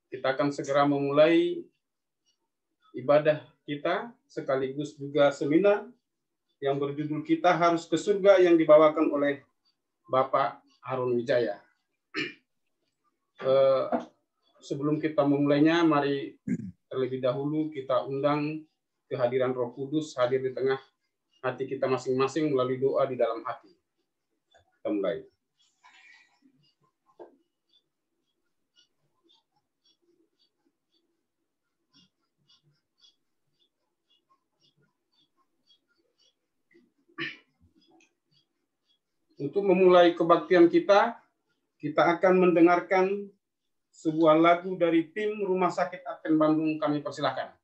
Kita akan segera memulai ibadah kita sekaligus juga seminar yang berjudul Kita Harus ke Surga yang dibawakan oleh Bapak Harun Wijaya. Sebelum kita memulainya, mari terlebih dahulu kita undang kehadiran Roh Kudus hadir di tengah hati kita masing-masing melalui doa di dalam hati. Kita mulai. Untuk memulai kebaktian kita akan mendengarkan sebuah lagu dari tim Rumah Sakit Advent Bandung. Kami persilakan.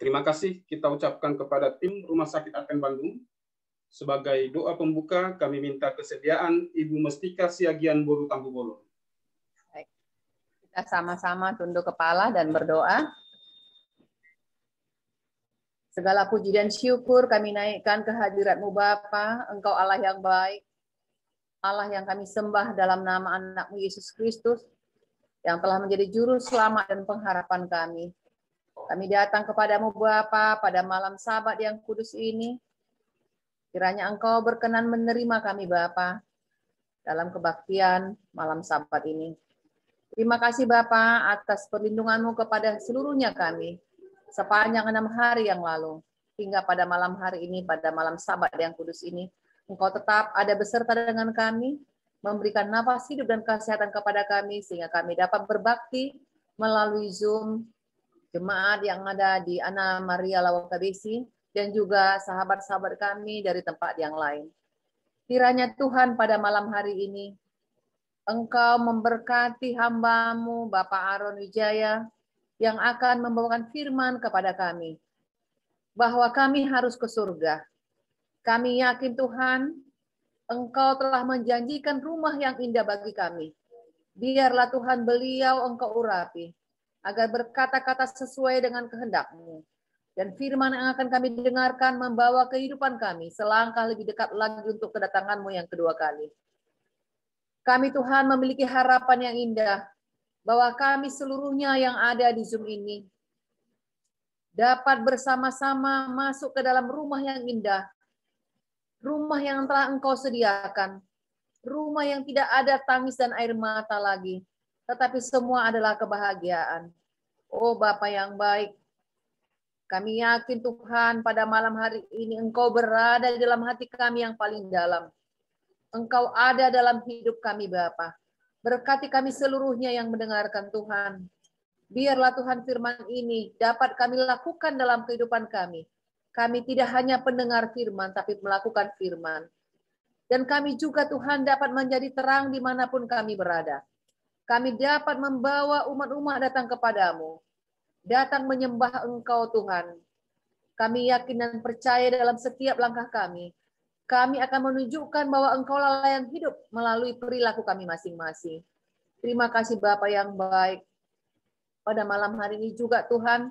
Terima kasih kita ucapkan kepada tim Rumah Sakit Advent Bandung. Sebagai doa pembuka, kami minta kesediaan Ibu Mestika Siagian Boru Tambubolo. Baik. Kita sama-sama tunduk kepala dan berdoa. Segala puji dan syukur kami naikkan kehadirat-Mu Bapa, Engkau Allah yang baik, Allah yang kami sembah dalam nama anak-Mu Yesus Kristus, yang telah menjadi juru selamat dan pengharapan kami. Kami datang kepadamu Bapa pada malam Sabat yang kudus ini. Kiranya Engkau berkenan menerima kami Bapa dalam kebaktian malam Sabat ini. Terima kasih Bapa atas perlindungan-Mu kepada seluruhnya kami sepanjang 6 hari yang lalu. Hingga pada malam hari ini, pada malam Sabat yang kudus ini, Engkau tetap ada beserta dengan kami, memberikan nafas hidup dan kesehatan kepada kami, sehingga kami dapat berbakti melalui Zoom, jemaat yang ada di Anna Maria Lawakabesi, dan juga sahabat-sahabat kami dari tempat yang lain. Kiranya Tuhan pada malam hari ini, Engkau memberkati hamba-Mu Bapak Aaron Wijaya yang akan membawakan firman kepada kami, bahwa kami harus ke surga. Kami yakin Tuhan, Engkau telah menjanjikan rumah yang indah bagi kami. Biarlah Tuhan beliau Engkau urapi, agar berkata-kata sesuai dengan kehendak-Mu. Dan firman yang akan kami dengarkan membawa kehidupan kami selangkah lebih dekat lagi untuk kedatangan-Mu yang kedua kali. Kami Tuhan memiliki harapan yang indah, bahwa kami seluruhnya yang ada di Zoom ini dapat bersama-sama masuk ke dalam rumah yang indah, rumah yang telah Engkau sediakan, rumah yang tidak ada tangis dan air mata lagi, tetapi semua adalah kebahagiaan. Oh Bapa yang baik, kami yakin Tuhan pada malam hari ini Engkau berada di dalam hati kami yang paling dalam. Engkau ada dalam hidup kami Bapa. Berkati kami seluruhnya yang mendengarkan Tuhan. Biarlah Tuhan firman ini dapat kami lakukan dalam kehidupan kami. Kami tidak hanya pendengar firman, tapi melakukan firman. Dan kami juga Tuhan dapat menjadi terang dimanapun kami berada. Kami dapat membawa umat-umat datang kepadamu. Datang menyembah Engkau Tuhan. Kami yakin dan percaya dalam setiap langkah kami. Kami akan menunjukkan bahwa Engkau lah yang hidup melalui perilaku kami masing-masing. Terima kasih Bapa yang baik. Pada malam hari ini juga Tuhan,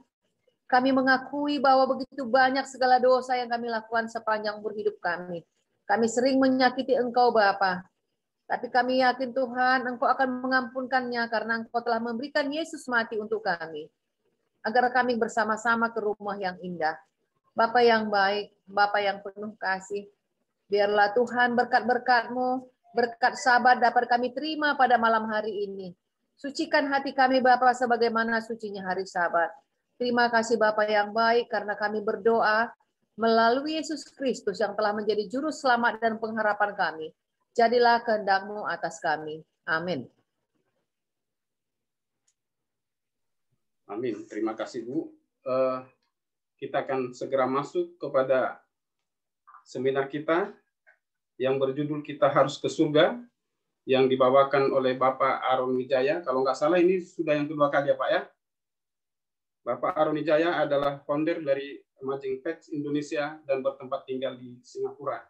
kami mengakui bahwa begitu banyak segala dosa yang kami lakukan sepanjang umur hidup kami. Kami sering menyakiti Engkau Bapa. Tapi kami yakin Tuhan, Engkau akan mengampunkannya karena Engkau telah memberikan Yesus mati untuk kami. Agar kami bersama-sama ke rumah yang indah. Bapa yang baik, Bapa yang penuh kasih. Biarlah Tuhan berkat-berkat-Mu, berkat sabar dapat kami terima pada malam hari ini. Sucikan hati kami Bapa sebagaimana sucinya hari Sabat. Terima kasih Bapa yang baik karena kami berdoa melalui Yesus Kristus yang telah menjadi juru selamat dan pengharapan kami. Jadilah kehendak-Mu atas kami. Amin. Amin. Terima kasih Bu. Kita akan segera masuk kepada seminar kita yang berjudul Kita Harus ke Surga, yang dibawakan oleh Bapak Aaron Wijaya. Kalau nggak salah ini sudah yang kedua kali ya Pak ya. Bapak Aaron Wijaya adalah founder dari Emerging Faith Indonesia dan bertempat tinggal di Singapura.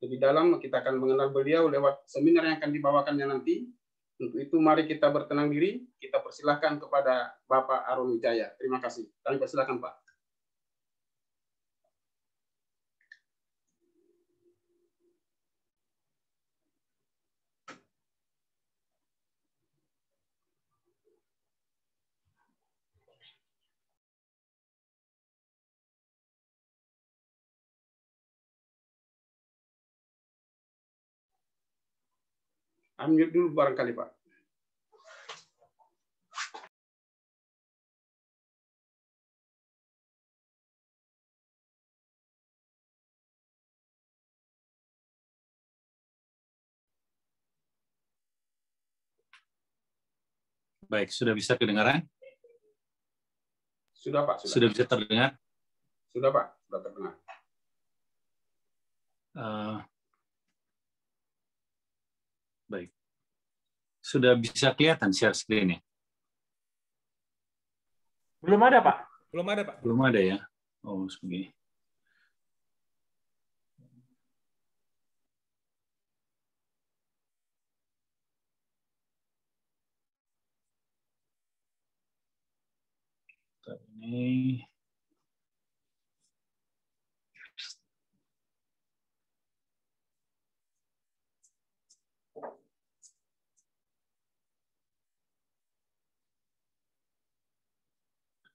Lebih dalam kita akan mengenal beliau lewat seminar yang akan dibawakannya nanti. Untuk itu mari kita bertenang diri, kita persilahkan kepada Bapak Aaron Wijaya. Terima kasih. Kami persilahkan Pak. Unmute dulu barangkali Pak. Baik, sudah bisa kedengaran? Sudah Pak. Sudah bisa terdengar? Sudah Pak, sudah terdengar. Baik. Sudah bisa kelihatan share screen-nya? Belum ada, Pak. Belum ada, Pak. Belum ada ya? Oh, begini. Ini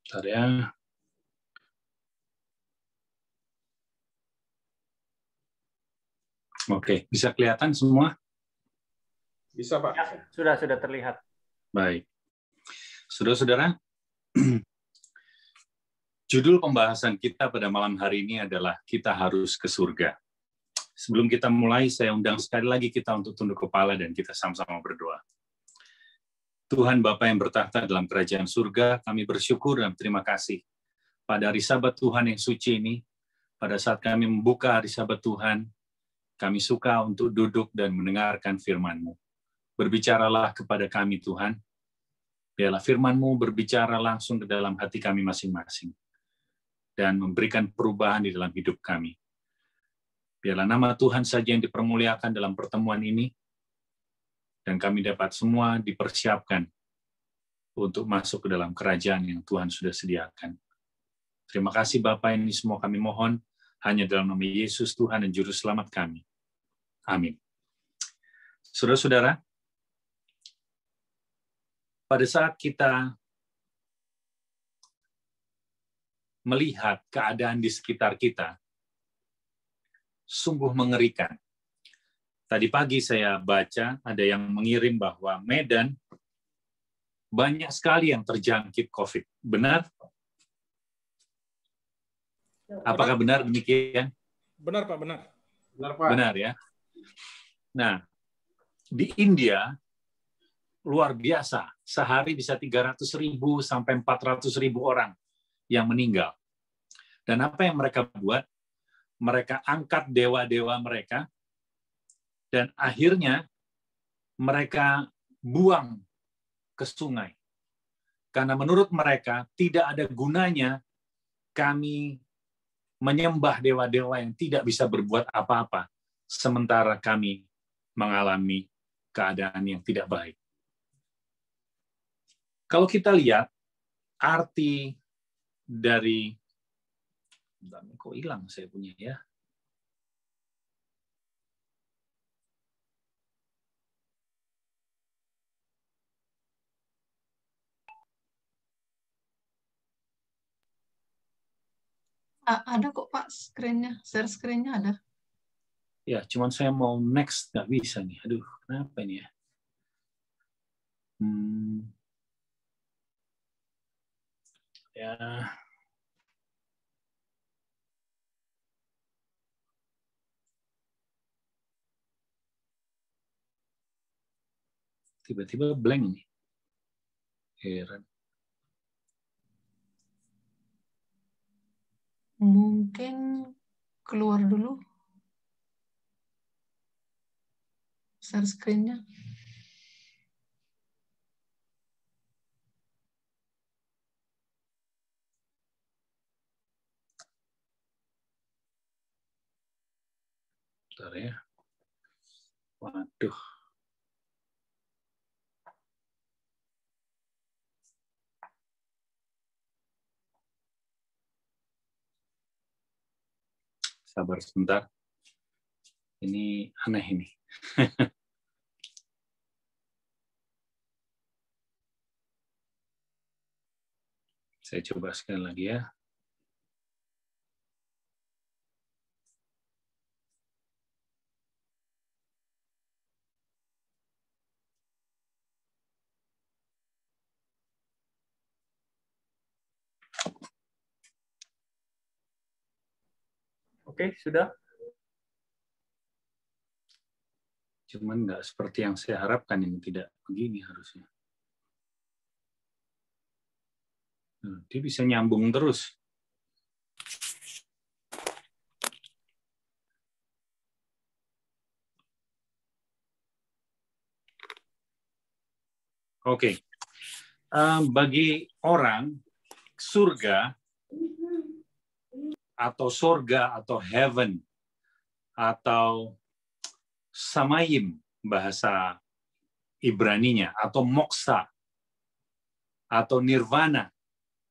bentar ya. Oke, bisa kelihatan semua? Bisa Pak. Ya, sudah terlihat. Baik. Saudara-saudara, judul pembahasan kita pada malam hari ini adalah Kita Harus ke Surga. Sebelum kita mulai, saya undang sekali lagi kita untuk tunduk kepala dan kita sama-sama berdoa. Tuhan Bapa yang bertahta dalam kerajaan surga, kami bersyukur dan terima kasih pada hari Sabat Tuhan yang suci ini, pada saat kami membuka hari Sabat Tuhan, kami suka untuk duduk dan mendengarkan firman-Mu. Berbicaralah kepada kami, Tuhan. Biarlah firman-Mu berbicara langsung ke dalam hati kami masing-masing dan memberikan perubahan di dalam hidup kami. Biarlah nama Tuhan saja yang dipermuliakan dalam pertemuan ini, dan kami dapat semua dipersiapkan untuk masuk ke dalam kerajaan yang Tuhan sudah sediakan. Terima kasih Bapa, ini semua kami mohon hanya dalam nama Yesus Tuhan dan Juru Selamat kami. Amin. Saudara-saudara, pada saat kita melihat keadaan di sekitar kita, sungguh mengerikan. Tadi pagi saya baca, ada yang mengirim bahwa Medan banyak sekali yang terjangkit COVID. Benar? Apakah benar demikian? Benar, Pak, benar. Benar, Pak. Benar ya. Nah, di India luar biasa, sehari bisa 300.000 sampai 400.000 orang yang meninggal. Dan apa yang mereka buat? Mereka angkat dewa-dewa mereka, dan akhirnya mereka buang ke sungai. Karena menurut mereka tidak ada gunanya kami menyembah dewa-dewa yang tidak bisa berbuat apa-apa, sementara kami mengalami keadaan yang tidak baik. Kalau kita lihat arti dari, kok hilang saya punya ya? Ada kok Pak screen-nya, share screen-nya ada. Ya, cuman saya mau next, nggak bisa nih. Aduh, kenapa ini ya? Ya. Tiba-tiba blank nih. Heran. Mungkin keluar dulu share screen-nya. Bentar ya. Waduh. Sabar sebentar. Ini aneh ini. Saya coba sekali lagi ya. Oke, sudah. Cuman nggak seperti yang saya harapkan, ini tidak begini harusnya. Dia bisa nyambung terus. Oke. Bagi orang, surga atau heaven atau samayim bahasa Ibraninya, atau moksa atau nirvana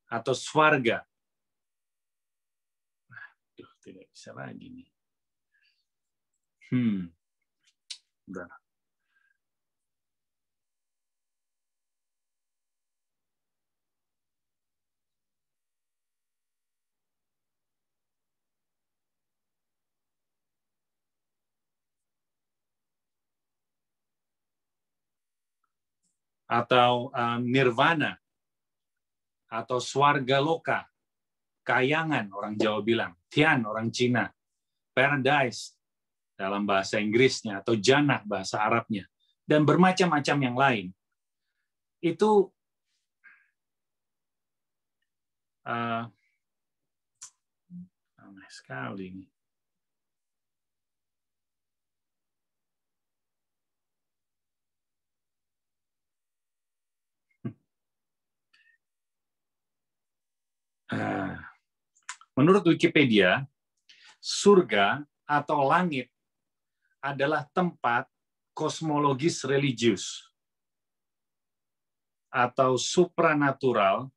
atau swarga. Aduh, tidak bisa lagi nih. Udah. Atau nirvana, atau swarga loka, kayangan orang Jawa bilang, tian orang Cina, paradise dalam bahasa Inggrisnya, atau jannah bahasa Arabnya, dan bermacam-macam yang lain. Itu Aneh sekali ini. Menurut Wikipedia, surga atau langit adalah tempat kosmologis religius atau supranatural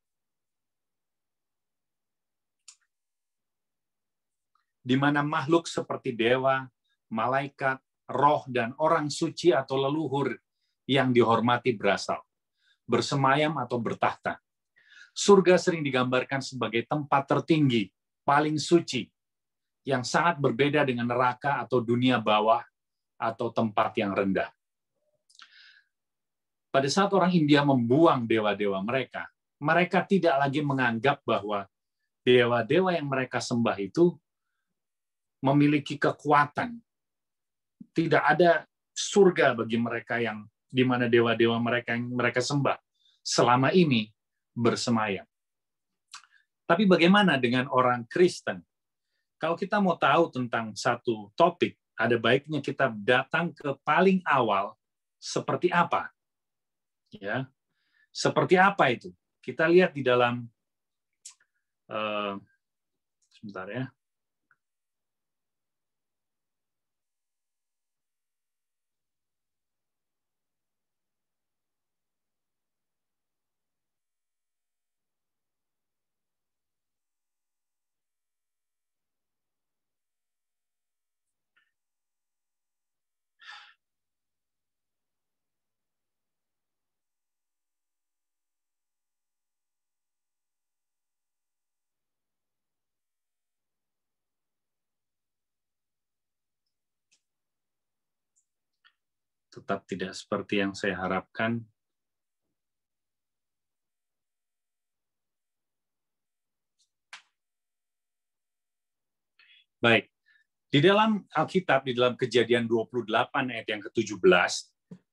di mana makhluk seperti dewa, malaikat, roh, dan orang suci atau leluhur yang dihormati berasal, bersemayam atau bertahta. Surga sering digambarkan sebagai tempat tertinggi, paling suci, yang sangat berbeda dengan neraka atau dunia bawah atau tempat yang rendah. Pada saat orang India membuang dewa-dewa mereka, mereka tidak lagi menganggap bahwa dewa-dewa yang mereka sembah itu memiliki kekuatan. Tidak ada surga bagi mereka yang di mana dewa-dewa mereka yang mereka sembah selama ini bersemayam. Tapi bagaimana dengan orang Kristen? Kalau kita mau tahu tentang satu topik, ada baiknya kita datang ke paling awal seperti apa? Ya, seperti apa itu? Kita lihat di dalam sebentar ya. Tetap tidak seperti yang saya harapkan. Baik, di dalam Alkitab, di dalam Kejadian 28 ayat yang ke-17,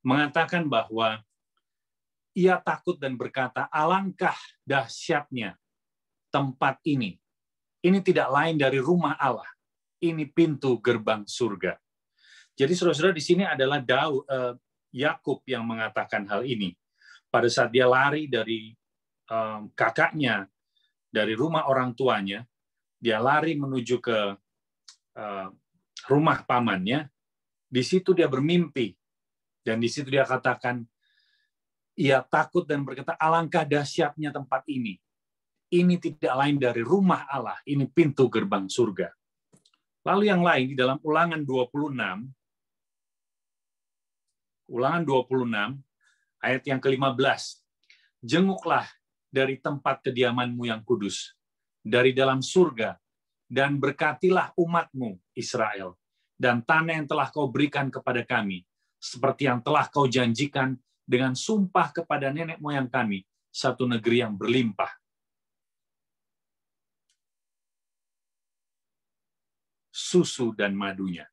mengatakan bahwa ia takut dan berkata, alangkah dahsyatnya tempat ini. Ini tidak lain dari rumah Allah. Ini pintu gerbang surga. Jadi saudara-saudara, di sini adalah Yakub yang mengatakan hal ini. Pada saat dia lari dari kakaknya, dari rumah orang tuanya, dia lari menuju ke rumah pamannya. Di situ dia bermimpi. Dan di situ dia katakan, ia takut dan berkata, alangkah dahsyatnya tempat ini. Ini tidak lain dari rumah Allah. Ini pintu gerbang surga. Lalu yang lain, di dalam Ulangan 26, ayat yang ke-15. Jenguklah dari tempat kediamanmu yang kudus, dari dalam surga, dan berkatilah umatmu, Israel, dan tanah yang telah kau berikan kepada kami, seperti yang telah kau janjikan dengan sumpah kepada nenek moyang kami, satu negeri yang berlimpah. Susu dan madunya.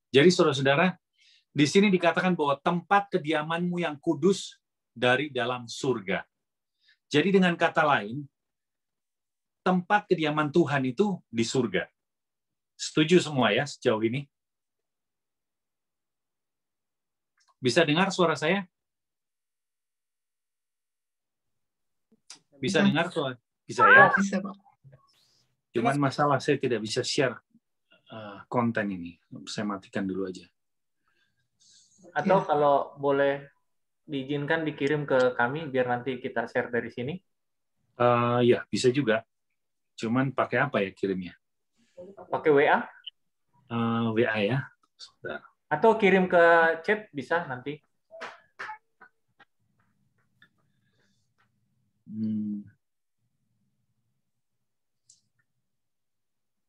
Jadi saudara-saudara, di sini dikatakan bahwa tempat kediamanmu yang kudus dari dalam surga. Jadi dengan kata lain, tempat kediaman Tuhan itu di surga. Setuju semua ya sejauh ini? Bisa dengar suara saya? Bisa dengar suara? Bisa ya? Bisa, Pak. Cuman masalah saya tidak bisa share konten ini. Saya matikan dulu aja. Atau kalau boleh diizinkan dikirim ke kami biar nanti kita share dari sini. Ya, bisa juga. Cuman pakai apa ya kirimnya? Pakai WA? WA ya. Sudah. Atau kirim ke chat bisa nanti.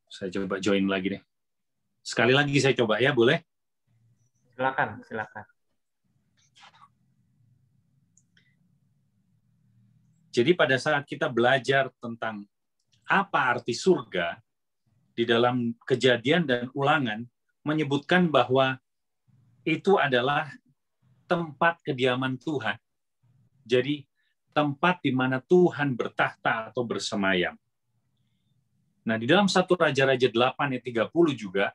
Saya coba join lagi deh. Sekali lagi saya coba ya, boleh? Silakan, silakan. Jadi pada saat kita belajar tentang apa arti surga, di dalam Kejadian dan Ulangan menyebutkan bahwa itu adalah tempat kediaman Tuhan. Jadi tempat di mana Tuhan bertahta atau bersemayam. Nah, di dalam 1 Raja-Raja 8 ayat 30 juga,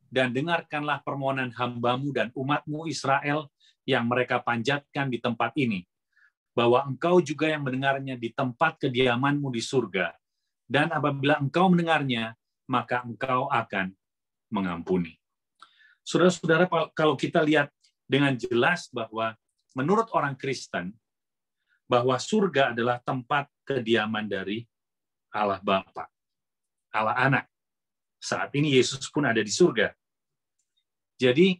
dan dengarkanlah permohonan hamba-Mu dan umat-Mu Israel yang mereka panjatkan di tempat ini, bahwa Engkau juga yang mendengarnya di tempat kediaman-Mu di surga. Dan apabila Engkau mendengarnya, maka Engkau akan mengampuni. Saudara-saudara, kalau kita lihat dengan jelas bahwa menurut orang Kristen, bahwa surga adalah tempat kediaman dari Allah Bapa, Allah Anak. Saat ini Yesus pun ada di surga. Jadi,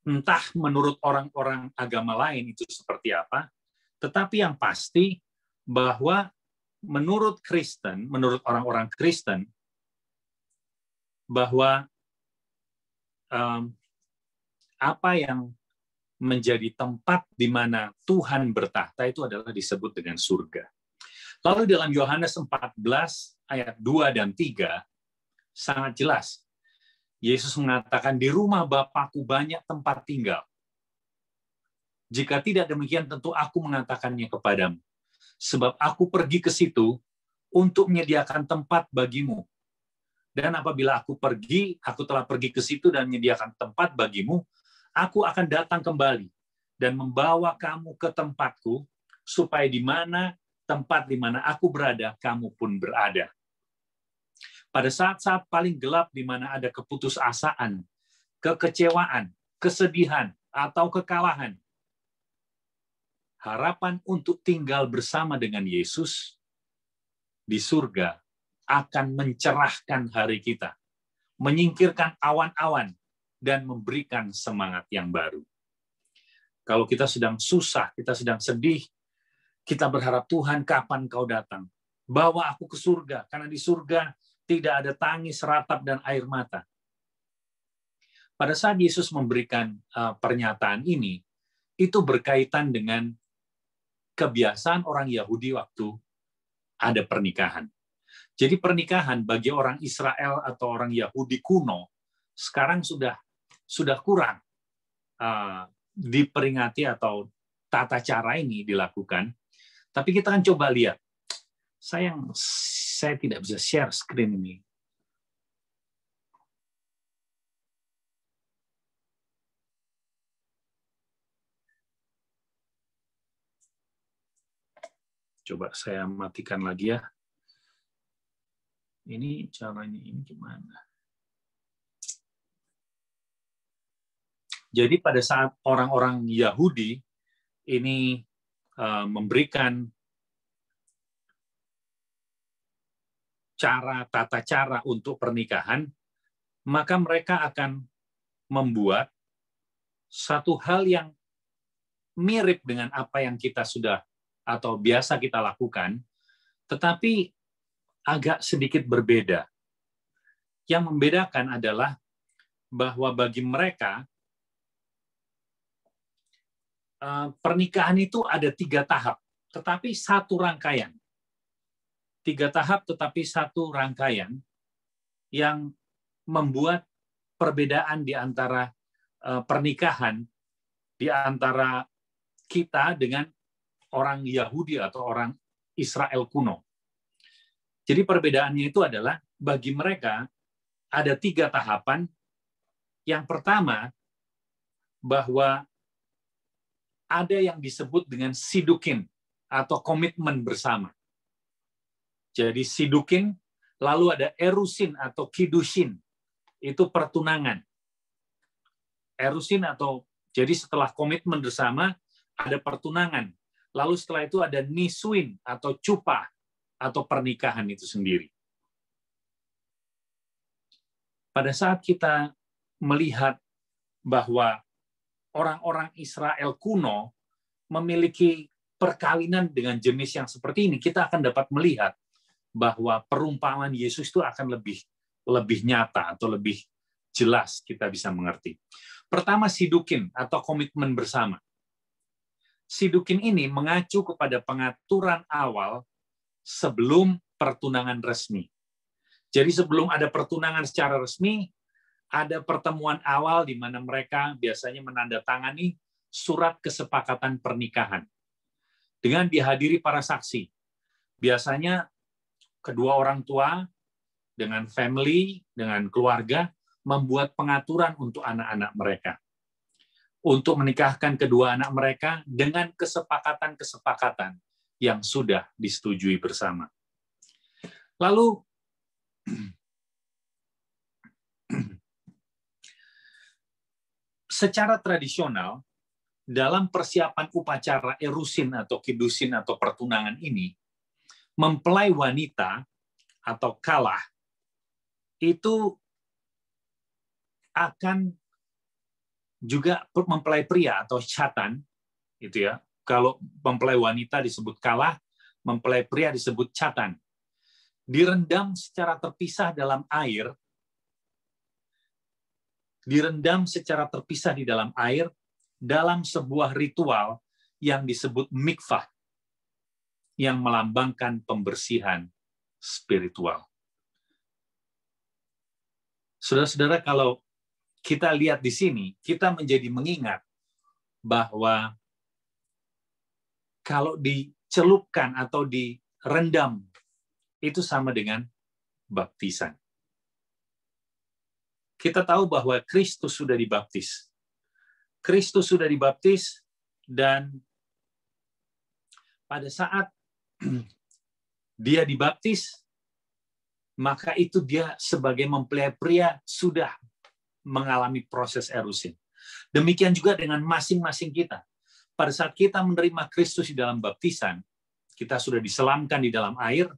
entah menurut orang-orang agama lain itu seperti apa, tetapi yang pasti bahwa menurut Kristen, menurut orang-orang Kristen, bahwa apa yang menjadi tempat di mana Tuhan bertahta itu adalah disebut dengan surga. Lalu dalam Yohanes 14 ayat 2 dan 3 sangat jelas. Yesus mengatakan, di rumah Bapa-Ku banyak tempat tinggal. Jika tidak demikian tentu aku mengatakannya kepadamu. Sebab aku pergi ke situ untuk menyediakan tempat bagimu. Dan apabila aku telah pergi ke situ dan menyediakan tempat bagimu, aku akan datang kembali dan membawa kamu ke tempatku, supaya tempat di mana aku berada, kamu pun berada. Pada saat-saat paling gelap di mana ada keputusasaan, kekecewaan, kesedihan, atau kekalahan, harapan untuk tinggal bersama dengan Yesus di surga akan mencerahkan hari kita, menyingkirkan awan-awan, dan memberikan semangat yang baru. Kalau kita sedang susah, kita sedang sedih, kita berharap, Tuhan, kapan Kau datang? Bawa aku ke surga, karena di surga tidak ada tangis, ratap, dan air mata. Pada saat Yesus memberikan pernyataan ini, itu berkaitan dengan kebiasaan orang Yahudi waktu ada pernikahan. Jadi pernikahan bagi orang Israel atau orang Yahudi kuno sekarang sudah kurang diperingati atau tata cara ini dilakukan. Tapi kita akan coba lihat. Sayang, saya tidak bisa share screen ini. Coba saya matikan lagi ya. Ini caranya ini gimana? Jadi pada saat orang-orang Yahudi ini memberikan tata cara untuk pernikahan, maka mereka akan membuat satu hal yang mirip dengan apa yang kita sudah atau biasa kita lakukan, tetapi agak sedikit berbeda. Yang membedakan adalah bahwa bagi mereka pernikahan itu ada 3 tahap, tetapi satu rangkaian. 3 tahap tetapi satu rangkaian yang membuat perbedaan di antara pernikahan di antara kita dengan orang Yahudi atau orang Israel kuno. Jadi perbedaannya itu adalah bagi mereka ada 3 tahapan. Yang pertama, bahwa ada yang disebut dengan sidukin atau komitmen bersama. Jadi sidukin, lalu ada erusin atau kidushin, itu pertunangan. Erusin atau jadi setelah komitmen bersama ada pertunangan. Lalu setelah itu ada nisuin atau cupa atau pernikahan itu sendiri. Pada saat kita melihat bahwa orang-orang Israel kuno memiliki perkawinan dengan jenis yang seperti ini, kita akan dapat melihat bahwa perumpamaan Yesus itu akan lebih nyata atau lebih jelas kita bisa mengerti. Pertama, sidukin atau komitmen bersama. Sidukin ini mengacu kepada pengaturan awal sebelum pertunangan resmi. Jadi sebelum ada pertunangan secara resmi, ada pertemuan awal di mana mereka biasanya menandatangani surat kesepakatan pernikahan dengan dihadiri para saksi. Biasanya kedua orang tua, dengan family, dengan keluarga, membuat pengaturan untuk anak-anak mereka. Untuk menikahkan kedua anak mereka dengan kesepakatan-kesepakatan yang sudah disetujui bersama. Lalu, secara tradisional, dalam persiapan upacara erusin atau kidusin atau pertunangan ini, mempelai wanita atau kalah itu akan juga mempelai pria atau chatan, itu ya. Kalau mempelai wanita disebut kalah, mempelai pria disebut chatan. Direndam secara terpisah dalam air, direndam secara terpisah di dalam air dalam sebuah ritual yang disebut mikvah, yang melambangkan pembersihan spiritual. Saudara-saudara, kalau kita lihat di sini, kita menjadi mengingat bahwa kalau dicelupkan atau direndam, itu sama dengan baptisan. Kita tahu bahwa Kristus sudah dibaptis. Kristus sudah dibaptis, dan pada saat dia dibaptis, maka itu dia sebagai mempelai pria sudah mengalami proses erusin. Demikian juga dengan masing-masing kita. Pada saat kita menerima Kristus di dalam baptisan, kita sudah diselamkan di dalam air,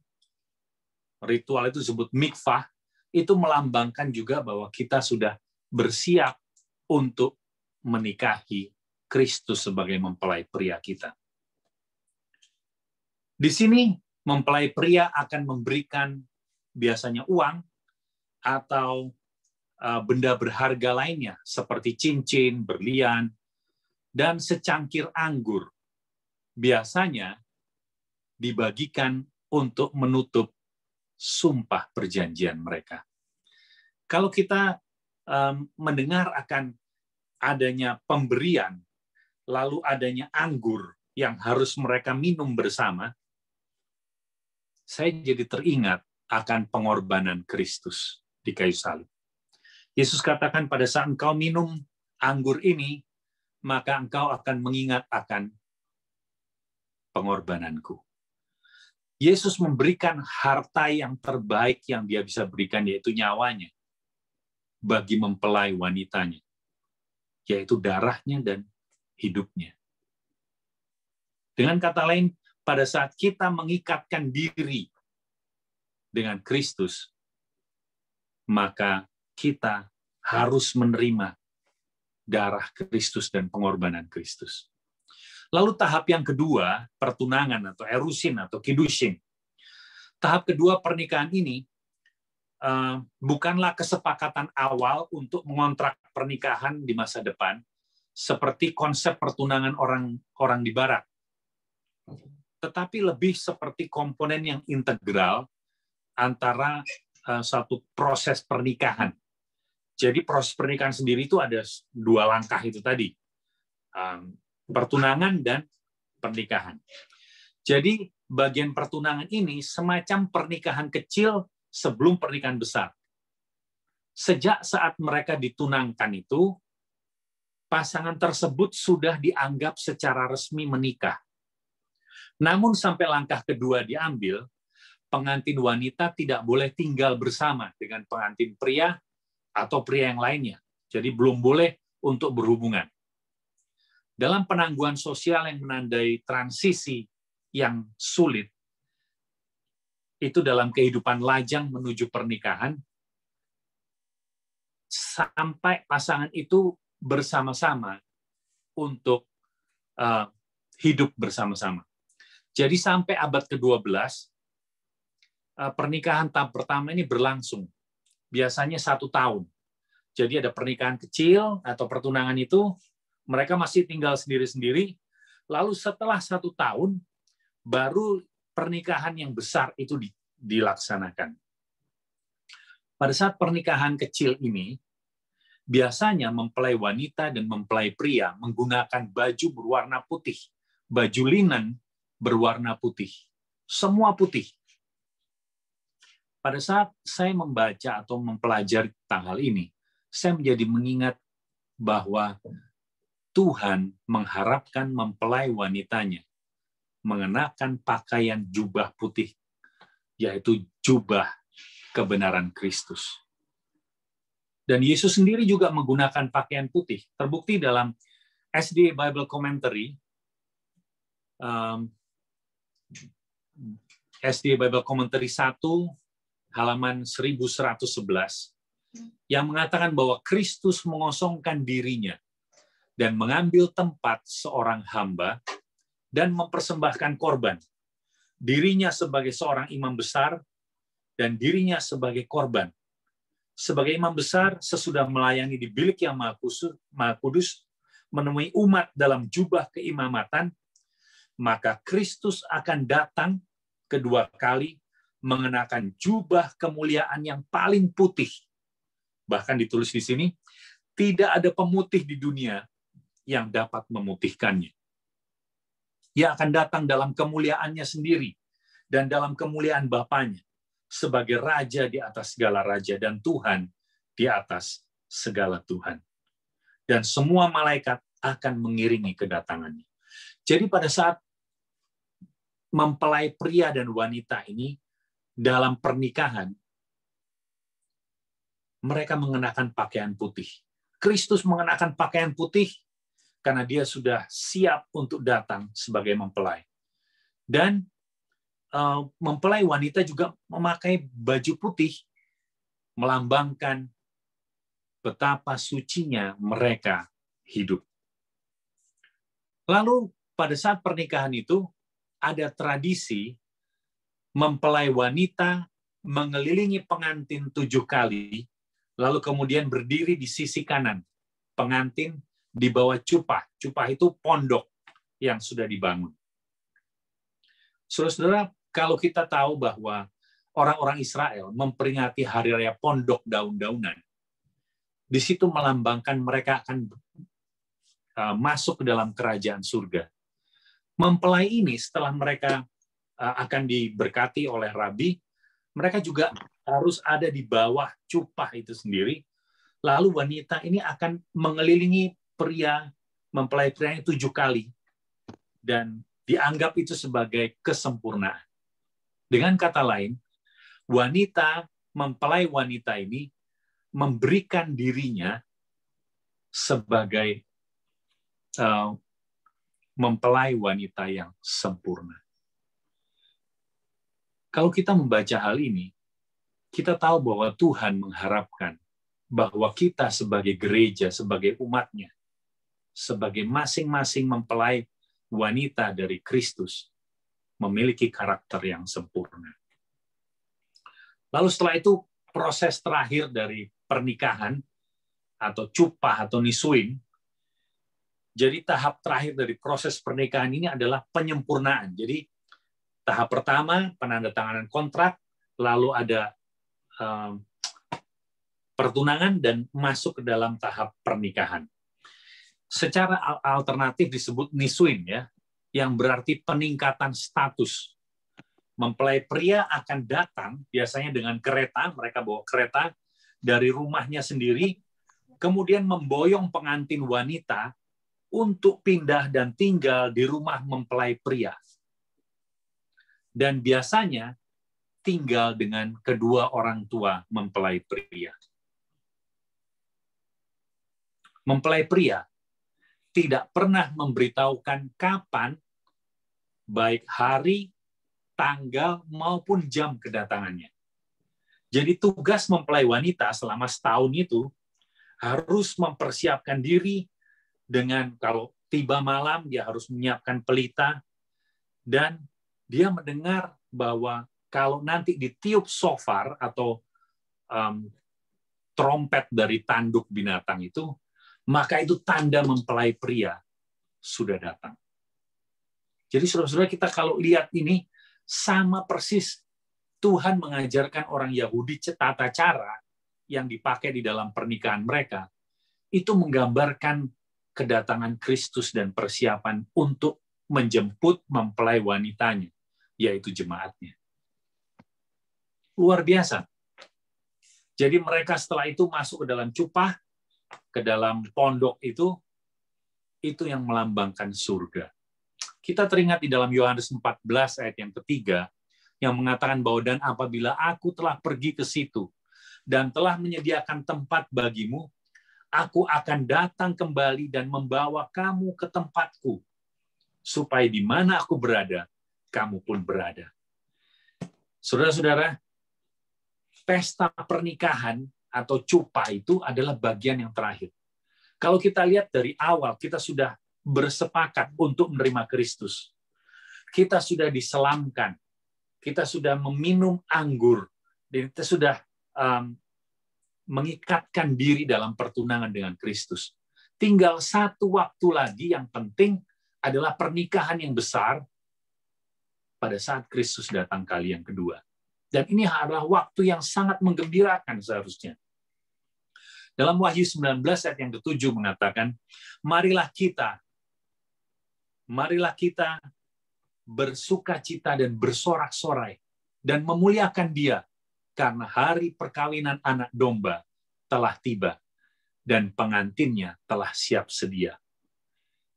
ritual itu disebut mikvah, itu melambangkan juga bahwa kita sudah bersiap untuk menikahi Kristus sebagai mempelai pria kita. Di sini mempelai pria akan memberikan biasanya uang atau benda berharga lainnya seperti cincin, berlian, dan secangkir anggur. Biasanya dibagikan untuk menutup sumpah perjanjian mereka. Kalau kita mendengar akan adanya pemberian, lalu adanya anggur yang harus mereka minum bersama, saya jadi teringat akan pengorbanan Kristus di kayu salib. Yesus katakan, pada saat engkau minum anggur ini, maka engkau akan mengingat akan pengorbananku. Yesus memberikan harta yang terbaik yang dia bisa berikan, yaitu nyawanya, bagi mempelai wanitanya, yaitu darahnya dan hidupnya. Dengan kata lain, pada saat kita mengikatkan diri dengan Kristus, maka kita harus menerima darah Kristus dan pengorbanan Kristus. Lalu tahap yang kedua, pertunangan atau erusin atau kidushin. Tahap kedua pernikahan ini bukanlah kesepakatan awal untuk mengontrak pernikahan di masa depan, seperti konsep pertunangan orang di Barat. Tetapi lebih seperti komponen yang integral antara satu proses pernikahan. Jadi proses pernikahan sendiri itu ada dua langkah itu tadi. Pertunangan dan pernikahan. Jadi bagian pertunangan ini semacam pernikahan kecil sebelum pernikahan besar. Sejak saat mereka ditunangkan itu, pasangan tersebut sudah dianggap secara resmi menikah. Namun sampai langkah kedua diambil, pengantin wanita tidak boleh tinggal bersama dengan pengantin pria atau pria yang lainnya. Jadi belum boleh untuk berhubungan. Dalam penangguhan sosial yang menandai transisi yang sulit, itu dalam kehidupan lajang menuju pernikahan, sampai pasangan itu bersama-sama untuk hidup bersama-sama. Jadi sampai abad ke-12, pernikahan tahap pertama ini berlangsung. Biasanya 1 tahun. Jadi ada pernikahan kecil atau pertunangan itu, mereka masih tinggal sendiri-sendiri, lalu setelah 1 tahun, baru pernikahan yang besar itu dilaksanakan. Pada saat pernikahan kecil ini, biasanya mempelai wanita dan mempelai pria menggunakan baju berwarna putih, baju linen berwarna putih, semua putih. pada saat saya membaca atau mempelajari tentang hal ini, saya menjadi mengingat bahwa Tuhan mengharapkan mempelai wanitanya mengenakan pakaian jubah putih, yaitu jubah kebenaran Kristus. Dan Yesus sendiri juga menggunakan pakaian putih. Terbukti dalam SDA Bible Commentary, SDA Bible Commentary 1, halaman 1111, yang mengatakan bahwa Kristus mengosongkan dirinya dan mengambil tempat seorang hamba dan mempersembahkan korban. Dirinya sebagai seorang imam besar dan dirinya sebagai korban. Sebagai imam besar, sesudah melayani di bilik yang Maha Kudus, menemui umat dalam jubah keimamatan, maka Kristus akan datang kedua kali mengenakan jubah kemuliaan yang paling putih. Bahkan ditulis di sini, tidak ada pemutih di dunia yang dapat memutihkannya. Ia akan datang dalam kemuliaannya sendiri dan dalam kemuliaan Bapanya sebagai Raja di atas segala raja dan Tuhan di atas segala Tuhan. Dan semua malaikat akan mengiringi kedatangannya. Jadi pada saat mempelai pria dan wanita ini dalam pernikahan, mereka mengenakan pakaian putih. Kristus mengenakan pakaian putih karena dia sudah siap untuk datang sebagai mempelai. Dan mempelai wanita juga memakai baju putih, melambangkan betapa sucinya mereka hidup. Lalu pada saat pernikahan itu, ada tradisi mempelai wanita mengelilingi pengantin 7 kali, lalu kemudian berdiri di sisi kanan pengantin di bawah cupah. Cupah itu pondok yang sudah dibangun. Saudara-saudara, kalau kita tahu bahwa orang-orang Israel memperingati hari raya pondok daun-daunan, di situ melambangkan mereka akan masuk ke dalam kerajaan surga. Mempelai ini setelah mereka akan diberkati oleh rabi, mereka juga harus ada di bawah cupah itu sendiri. Lalu wanita ini akan mengelilingi pria, mempelai prianya 7 kali. Dan dianggap itu sebagai kesempurnaan. Dengan kata lain, mempelai wanita ini memberikan dirinya sebagai mempelai wanita yang sempurna. Kalau kita membaca hal ini, kita tahu bahwa Tuhan mengharapkan bahwa kita sebagai gereja, sebagai umatnya, sebagai masing-masing mempelai wanita dari Kristus, memiliki karakter yang sempurna. Lalu setelah itu, proses terakhir dari pernikahan, atau cupah, atau nisuin, jadi tahap terakhir dari proses pernikahan ini adalah penyempurnaan. Jadi tahap pertama, penandatanganan kontrak, lalu ada pertunangan, dan masuk ke dalam tahap pernikahan. Secara alternatif disebut nisuin, ya, yang berarti peningkatan status. Mempelai pria akan datang, biasanya dengan kereta, mereka bawa kereta dari rumahnya sendiri, kemudian memboyong pengantin wanita untuk pindah dan tinggal di rumah mempelai pria. Dan biasanya tinggal dengan kedua orang tua mempelai pria. Mempelai pria tidak pernah memberitahukan kapan, baik hari, tanggal, maupun jam kedatangannya. Jadi tugas mempelai wanita selama setahun itu harus mempersiapkan diri dengan, kalau tiba malam, dia harus menyiapkan pelita, dan dia mendengar bahwa kalau nanti ditiup shofar atau trompet dari tanduk binatang itu, maka itu tanda mempelai pria sudah datang. Jadi saudara-saudara, kita kalau lihat ini, sama persis Tuhan mengajarkan orang Yahudi tata cara yang dipakai di dalam pernikahan mereka, itu menggambarkan kedatangan Kristus dan persiapan untuk menjemput mempelai wanitanya, yaitu jemaatnya. Luar biasa. Jadi mereka setelah itu masuk ke dalam cupah, ke dalam pondok itu yang melambangkan surga. Kita teringat di dalam Yohanes 14 ayat yang ketiga, yang mengatakan bahwa dan apabila aku telah pergi ke situ dan telah menyediakan tempat bagimu, aku akan datang kembali dan membawa kamu ke tempatku, supaya di mana aku berada, kamu pun berada. Saudara-saudara, pesta pernikahan atau cupah itu adalah bagian yang terakhir. Kalau kita lihat dari awal, kita sudah bersepakat untuk menerima Kristus. Kita sudah diselamkan. Kita sudah meminum anggur. Dan kita sudah mengikatkan diri dalam pertunangan dengan Kristus. Tinggal satu waktu lagi yang penting adalah pernikahan yang besar pada saat Kristus datang kali yang kedua. Dan ini adalah waktu yang sangat menggembirakan seharusnya. Dalam Wahyu 19 ayat yang ke-7 mengatakan, marilah kita bersukacita dan bersorak-sorai dan memuliakan Dia, karena hari perkawinan anak domba telah tiba dan pengantinnya telah siap sedia.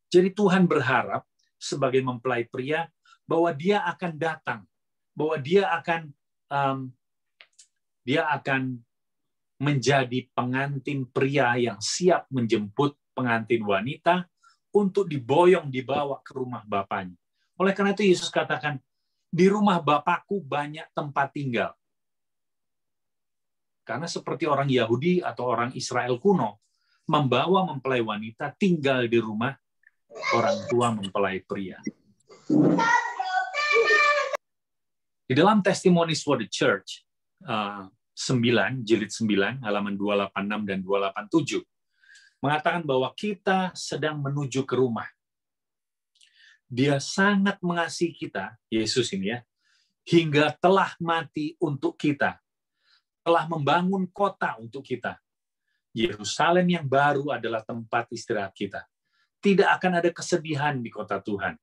Jadi Tuhan berharap sebagai mempelai pria bahwa Dia akan datang, bahwa Dia akan menjadi pengantin pria yang siap menjemput pengantin wanita untuk dibawa ke rumah Bapaknya. Oleh karena itu Yesus katakan, di rumah Bapakku banyak tempat tinggal. Karena seperti orang Yahudi atau orang Israel kuno, membawa mempelai wanita tinggal di rumah orang tua mempelai pria. Di dalam Testimonies for the Church, 9, jilid 9, halaman 286 dan 287, mengatakan bahwa kita sedang menuju ke rumah. Dia sangat mengasihi kita, Yesus ini ya, hingga telah mati untuk kita, telah membangun kota untuk kita. Yerusalem yang baru adalah tempat istirahat kita. Tidak akan ada kesedihan di kota Tuhan.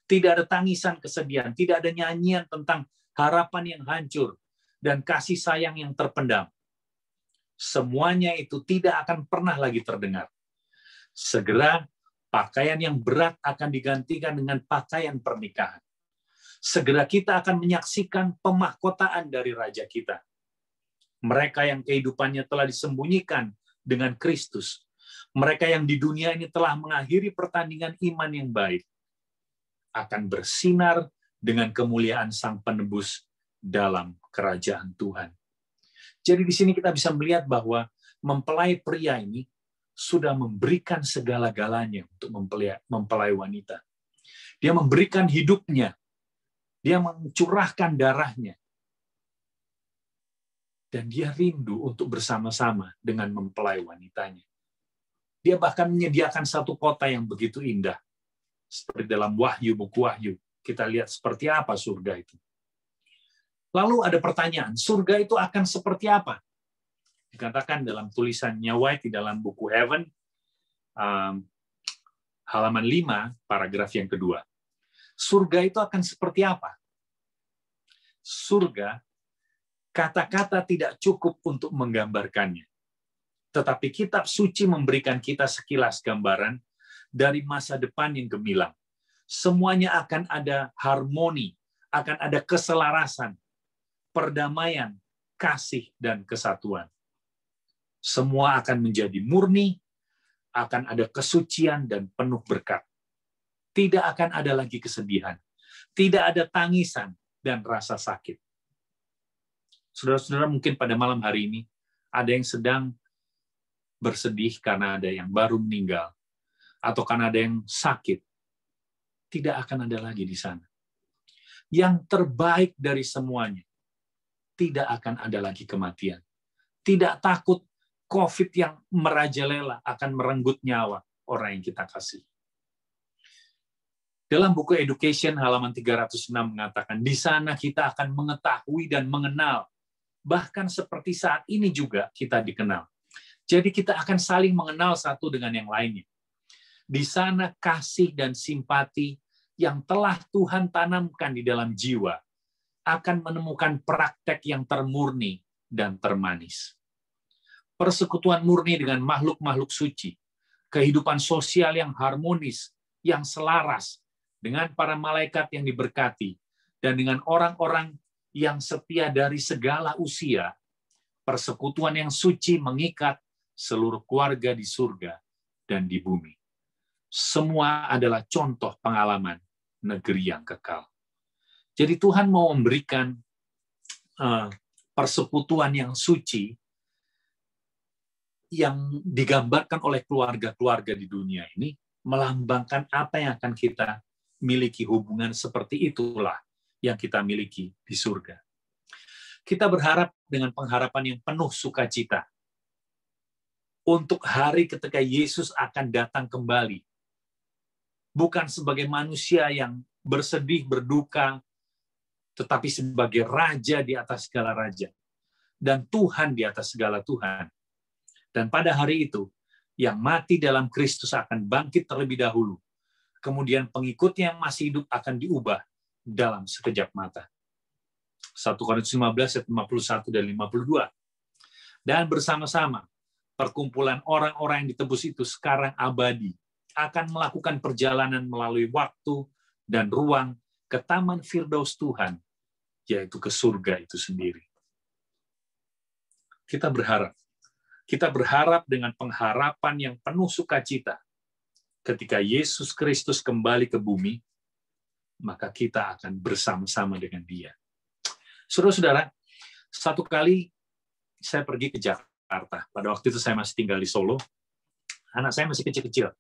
Tidak ada tangisan kesedihan, tidak ada nyanyian tentang harapan yang hancur, dan kasih sayang yang terpendam. Semuanya itu tidak akan pernah lagi terdengar. Segera pakaian yang berat akan digantikan dengan pakaian pernikahan. Segera kita akan menyaksikan pemahkotaan dari Raja kita. Mereka yang kehidupannya telah disembunyikan dengan Kristus. Mereka yang di dunia ini telah mengakhiri pertandingan iman yang baik, akan bersinar dengan kemuliaan Sang Penebus dalam kerajaan Tuhan. Jadi di sini kita bisa melihat bahwa mempelai pria ini sudah memberikan segala-galanya untuk mempelai wanita. Dia memberikan hidupnya. Dia mencurahkan darahnya. Dan dia rindu untuk bersama-sama dengan mempelai wanitanya. Dia bahkan menyediakan satu kota yang begitu indah. Seperti dalam buku Wahyu. Kita lihat seperti apa surga itu. Lalu ada pertanyaan, surga itu akan seperti apa? Dikatakan dalam tulisannya White di dalam buku Heaven, halaman 5, paragraf yang kedua. Surga itu akan seperti apa? Surga, kata-kata tidak cukup untuk menggambarkannya. Tetapi kitab suci memberikan kita sekilas gambaran dari masa depan yang gemilang. Semuanya akan ada harmoni, akan ada keselarasan, perdamaian, kasih, dan kesatuan. Semua akan menjadi murni, akan ada kesucian dan penuh berkat. Tidak akan ada lagi kesedihan. Tidak ada tangisan dan rasa sakit. Saudara-saudara, mungkin pada malam hari ini ada yang sedang bersedih karena ada yang baru meninggal, atau karena ada yang sakit. Tidak akan ada lagi di sana. Yang terbaik dari semuanya, tidak akan ada lagi kematian. Tidak takut COVID yang merajalela akan merenggut nyawa orang yang kita kasih. Dalam buku Education halaman 306 mengatakan, di sana kita akan mengetahui dan mengenal, bahkan seperti saat ini juga kita dikenal. Jadi kita akan saling mengenal satu dengan yang lainnya. Di sana kasih dan simpati yang telah Tuhan tanamkan di dalam jiwa akan menemukan praktek yang termurni dan termanis. Persekutuan murni dengan makhluk-makhluk suci, kehidupan sosial yang harmonis, yang selaras dengan para malaikat yang diberkati, dan dengan orang-orang yang setia dari segala usia, persekutuan yang suci mengikat seluruh keluarga di surga dan di bumi. Semua adalah contoh pengalaman negeri yang kekal. Jadi Tuhan mau memberikan persekutuan yang suci yang digambarkan oleh keluarga-keluarga di dunia ini, melambangkan apa yang akan kita miliki. Hubungan seperti itulah yang kita miliki di surga. Kita berharap dengan pengharapan yang penuh sukacita untuk hari ketika Yesus akan datang kembali. Bukan sebagai manusia yang bersedih, berduka, tetapi sebagai raja di atas segala raja. Dan Tuhan di atas segala Tuhan. Dan pada hari itu, yang mati dalam Kristus akan bangkit terlebih dahulu. Kemudian pengikutnya yang masih hidup akan diubah dalam sekejap mata. 1 Korintus 15 ayat 51 dan 52. Dan bersama-sama, perkumpulan orang-orang yang ditebus itu sekarang abadi, akan melakukan perjalanan melalui waktu dan ruang ke taman Firdaus Tuhan, yaitu ke surga itu sendiri. Kita berharap dengan pengharapan yang penuh sukacita, ketika Yesus Kristus kembali ke bumi, maka kita akan bersama-sama dengan Dia. Saudara-saudara, satu kali saya pergi ke Jakarta. Pada waktu itu saya masih tinggal di Solo. Anak saya masih kecil-kecil.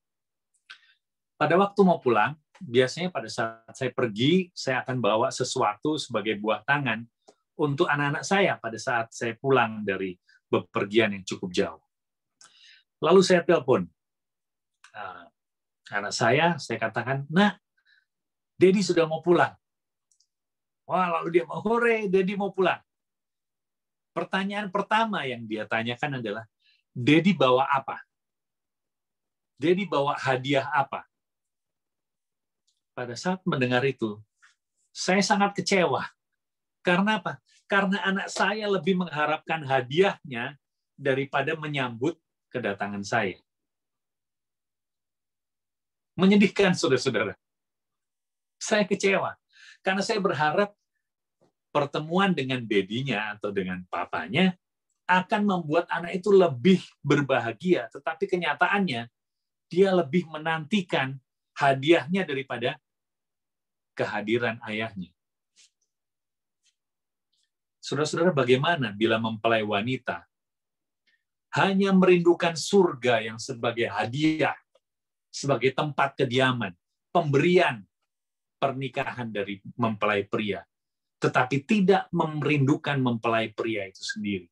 Pada waktu mau pulang, biasanya pada saat saya pergi, saya akan bawa sesuatu sebagai buah tangan untuk anak-anak saya pada saat saya pulang dari bepergian yang cukup jauh. Lalu saya telepon anak saya katakan, "Nak, Dedi sudah mau pulang." Wah, lalu dia mau, "Hore, Dedi mau pulang." Pertanyaan pertama yang dia tanyakan adalah, "Dedi bawa apa? Dedi bawa hadiah apa?" Pada saat mendengar itu, saya sangat kecewa. Karena apa? Karena anak saya lebih mengharapkan hadiahnya daripada menyambut kedatangan saya. Menyedihkan, saudara-saudara. Saya kecewa. Karena saya berharap pertemuan dengan dedinya atau dengan papanya akan membuat anak itu lebih berbahagia. Tetapi kenyataannya, dia lebih menantikan hadiahnya daripada kehadiran ayahnya. Saudara-saudara, bagaimana bila mempelai wanita hanya merindukan surga yang sebagai hadiah, sebagai tempat kediaman, pemberian pernikahan dari mempelai pria, tetapi tidak merindukan mempelai pria itu sendiri.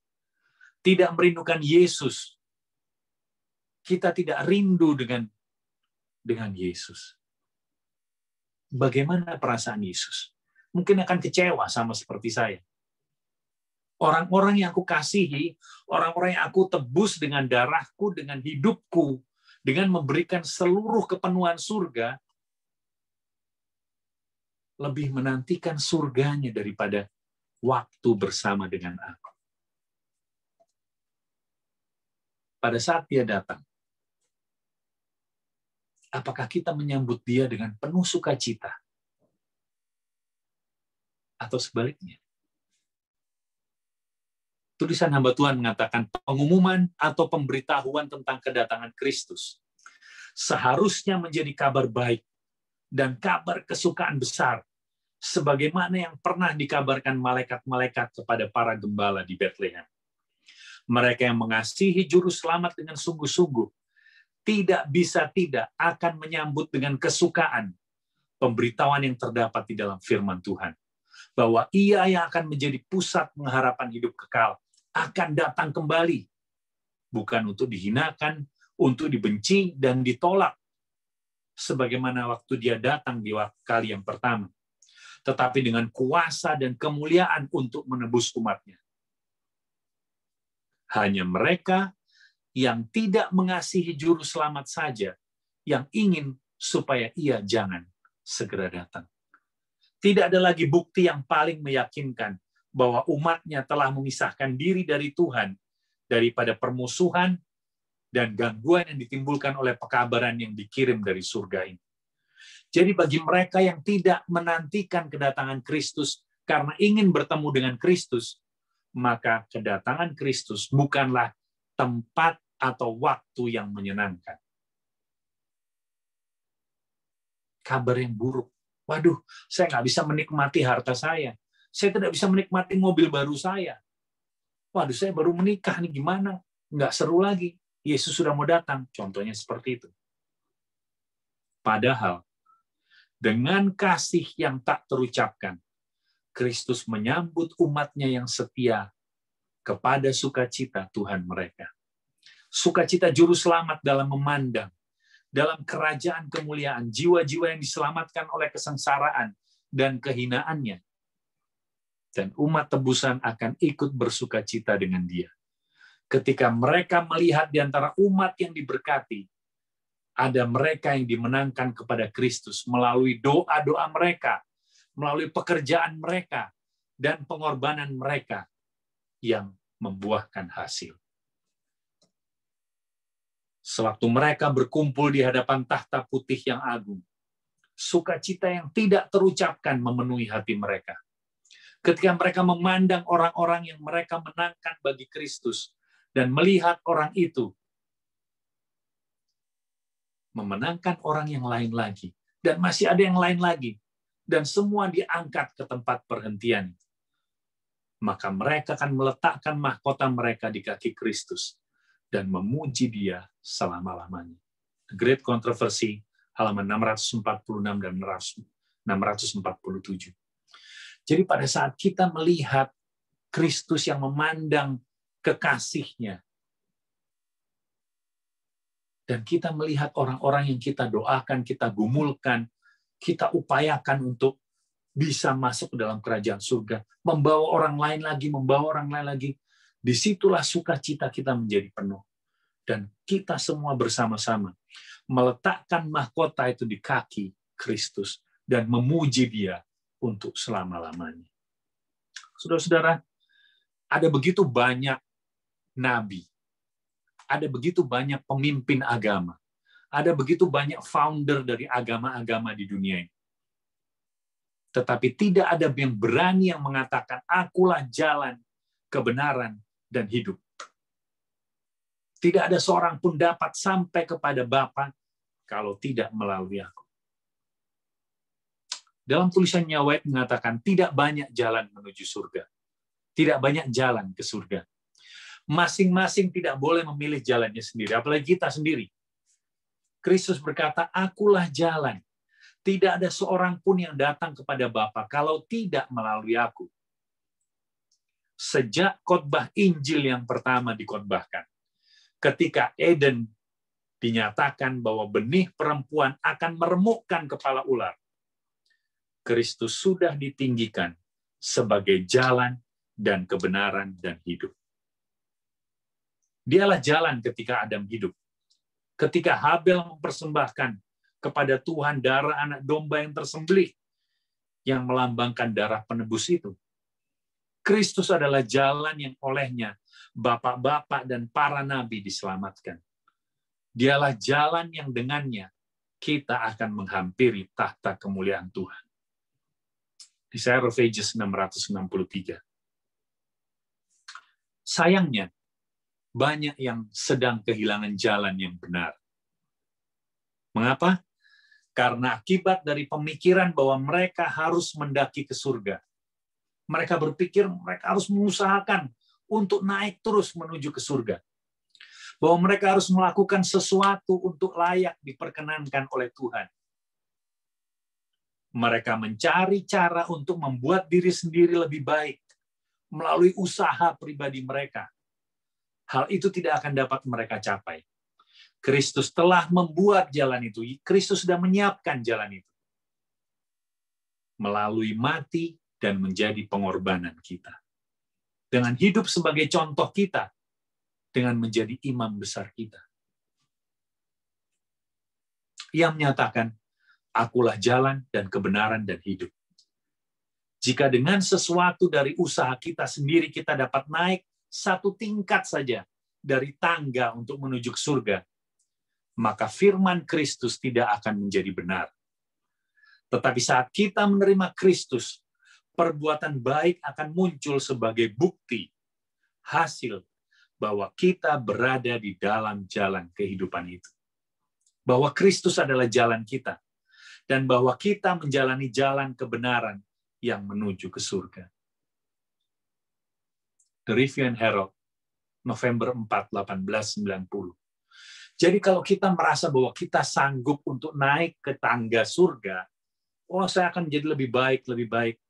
Tidak merindukan Yesus. Kita tidak rindu dengan Yesus. Bagaimana perasaan Yesus? Mungkin akan kecewa sama seperti saya. Orang-orang yang aku kasihi, orang-orang yang aku tebus dengan darahku, dengan hidupku, dengan memberikan seluruh kepenuhan surga, lebih menantikan surganya daripada waktu bersama dengan aku. Pada saat dia datang, apakah kita menyambut dia dengan penuh sukacita? Atau sebaliknya? Tulisan hamba Tuhan mengatakan pengumuman atau pemberitahuan tentang kedatangan Kristus seharusnya menjadi kabar baik dan kabar kesukaan besar, sebagaimana yang pernah dikabarkan malaikat-malaikat kepada para gembala di Betlehem. Mereka yang mengasihi Juru Selamat dengan sungguh-sungguh tidak bisa tidak akan menyambut dengan kesukaan pemberitahuan yang terdapat di dalam firman Tuhan. Bahwa Ia yang akan menjadi pusat pengharapan hidup kekal akan datang kembali. Bukan untuk dihinakan, untuk dibenci dan ditolak. Sebagaimana waktu Dia datang di kali yang pertama. Tetapi dengan kuasa dan kemuliaan untuk menebus umat-Nya. Hanya mereka yang tidak mengasihi Juru Selamat saja yang ingin supaya Ia jangan segera datang. Tidak ada lagi bukti yang paling meyakinkan bahwa umatnya telah memisahkan diri dari Tuhan daripada permusuhan dan gangguan yang ditimbulkan oleh pekabaran yang dikirim dari surga ini. Jadi bagi mereka yang tidak menantikan kedatangan Kristus karena ingin bertemu dengan Kristus, maka kedatangan Kristus bukanlah tempat atau waktu yang menyenangkan. Kabar yang buruk. Waduh, saya nggak bisa menikmati harta saya. Saya tidak bisa menikmati mobil baru saya. Waduh, saya baru menikah nih, gimana? Nggak seru lagi. Yesus sudah mau datang. Contohnya seperti itu. Padahal, dengan kasih yang tak terucapkan, Kristus menyambut umatnya yang setia kepada sukacita Tuhan mereka. Sukacita juru selamat dalam memandang, dalam kerajaan kemuliaan, jiwa-jiwa yang diselamatkan oleh kesengsaraan dan kehinaannya. Dan umat tebusan akan ikut bersukacita dengan dia. Ketika mereka melihat di antara umat yang diberkati, ada mereka yang dimenangkan kepada Kristus melalui doa-doa mereka, melalui pekerjaan mereka, dan pengorbanan mereka yang membuahkan hasil. Sewaktu mereka berkumpul di hadapan tahta putih yang agung, sukacita yang tidak terucapkan memenuhi hati mereka. Ketika mereka memandang orang-orang yang mereka menangkan bagi Kristus dan melihat orang itu memenangkan orang yang lain lagi, dan masih ada yang lain lagi, dan semua diangkat ke tempat perhentian, maka mereka akan meletakkan mahkota mereka di kaki Kristus dan memuji dia selama-lamanya. The Great Controversy, halaman 646 dan 647. Jadi pada saat kita melihat Kristus yang memandang kekasihnya, dan kita melihat orang-orang yang kita doakan, kita gumulkan, kita upayakan untuk bisa masuk ke dalam kerajaan surga, membawa orang lain lagi, disitulah sukacita kita menjadi penuh. Dan kita semua bersama-sama meletakkan mahkota itu di kaki Kristus dan memuji dia untuk selama-lamanya. Saudara-saudara, ada begitu banyak nabi, ada begitu banyak pemimpin agama, ada begitu banyak founder dari agama-agama di dunia ini. Tetapi tidak ada yang berani yang mengatakan, akulah jalan, kebenaran, dan hidup. Tidak ada seorang pun dapat sampai kepada Bapa kalau tidak melalui aku. Dalam tulisannya White mengatakan, tidak banyak jalan menuju surga. Tidak banyak jalan ke surga. Masing-masing tidak boleh memilih jalannya sendiri, apalagi kita sendiri. Kristus berkata, akulah jalan. Tidak ada seorang pun yang datang kepada Bapa kalau tidak melalui aku. Sejak khotbah Injil yang pertama dikhotbahkan, ketika Eden dinyatakan bahwa benih perempuan akan meremukkan kepala ular, Kristus sudah ditinggikan sebagai jalan dan kebenaran dan hidup. Dialah jalan ketika Adam hidup. Ketika Habel mempersembahkan kepada Tuhan darah anak domba yang tersembelih, yang melambangkan darah penebus itu, Kristus adalah jalan yang olehnya bapak-bapak dan para nabi diselamatkan. Dialah jalan yang dengannya kita akan menghampiri tahta kemuliaan Tuhan. Desire of Ages 663. Sayangnya, banyak yang sedang kehilangan jalan yang benar. Mengapa? Karena akibat dari pemikiran bahwa mereka harus mendaki ke surga. Mereka berpikir mereka harus mengusahakan untuk naik terus menuju ke surga. Bahwa mereka harus melakukan sesuatu untuk layak diperkenankan oleh Tuhan. Mereka mencari cara untuk membuat diri sendiri lebih baik melalui usaha pribadi mereka. Hal itu tidak akan dapat mereka capai. Kristus telah membuat jalan itu. Kristus sudah menyiapkan jalan itu. Melalui mati dan menjadi pengorbanan kita. Dengan hidup sebagai contoh kita. Dengan menjadi imam besar kita. Ia menyatakan, akulah jalan dan kebenaran dan hidup. Jika dengan sesuatu dari usaha kita sendiri kita dapat naik satu tingkat saja dari tangga untuk menuju ke surga, maka firman Kristus tidak akan menjadi benar. Tetapi saat kita menerima Kristus, perbuatan baik akan muncul sebagai bukti, hasil bahwa kita berada di dalam jalan kehidupan itu. Bahwa Kristus adalah jalan kita, dan bahwa kita menjalani jalan kebenaran yang menuju ke surga. The Review and Herald, November 4, 1890. Jadi kalau kita merasa bahwa kita sanggup untuk naik ke tangga surga, oh saya akan menjadi lebih baik,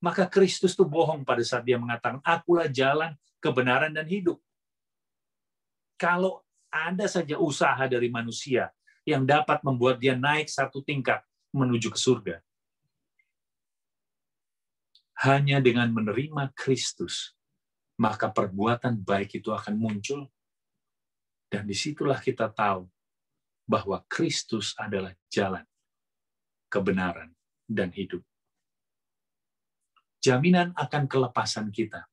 maka Kristus itu bohong pada saat dia mengatakan, akulah jalan, kebenaran, dan hidup. Kalau ada saja usaha dari manusia yang dapat membuat dia naik satu tingkat menuju ke surga, hanya dengan menerima Kristus, maka perbuatan baik itu akan muncul, dan disitulah kita tahu bahwa Kristus adalah jalan, kebenaran, dan hidup. Jaminan akan kelepasan kita.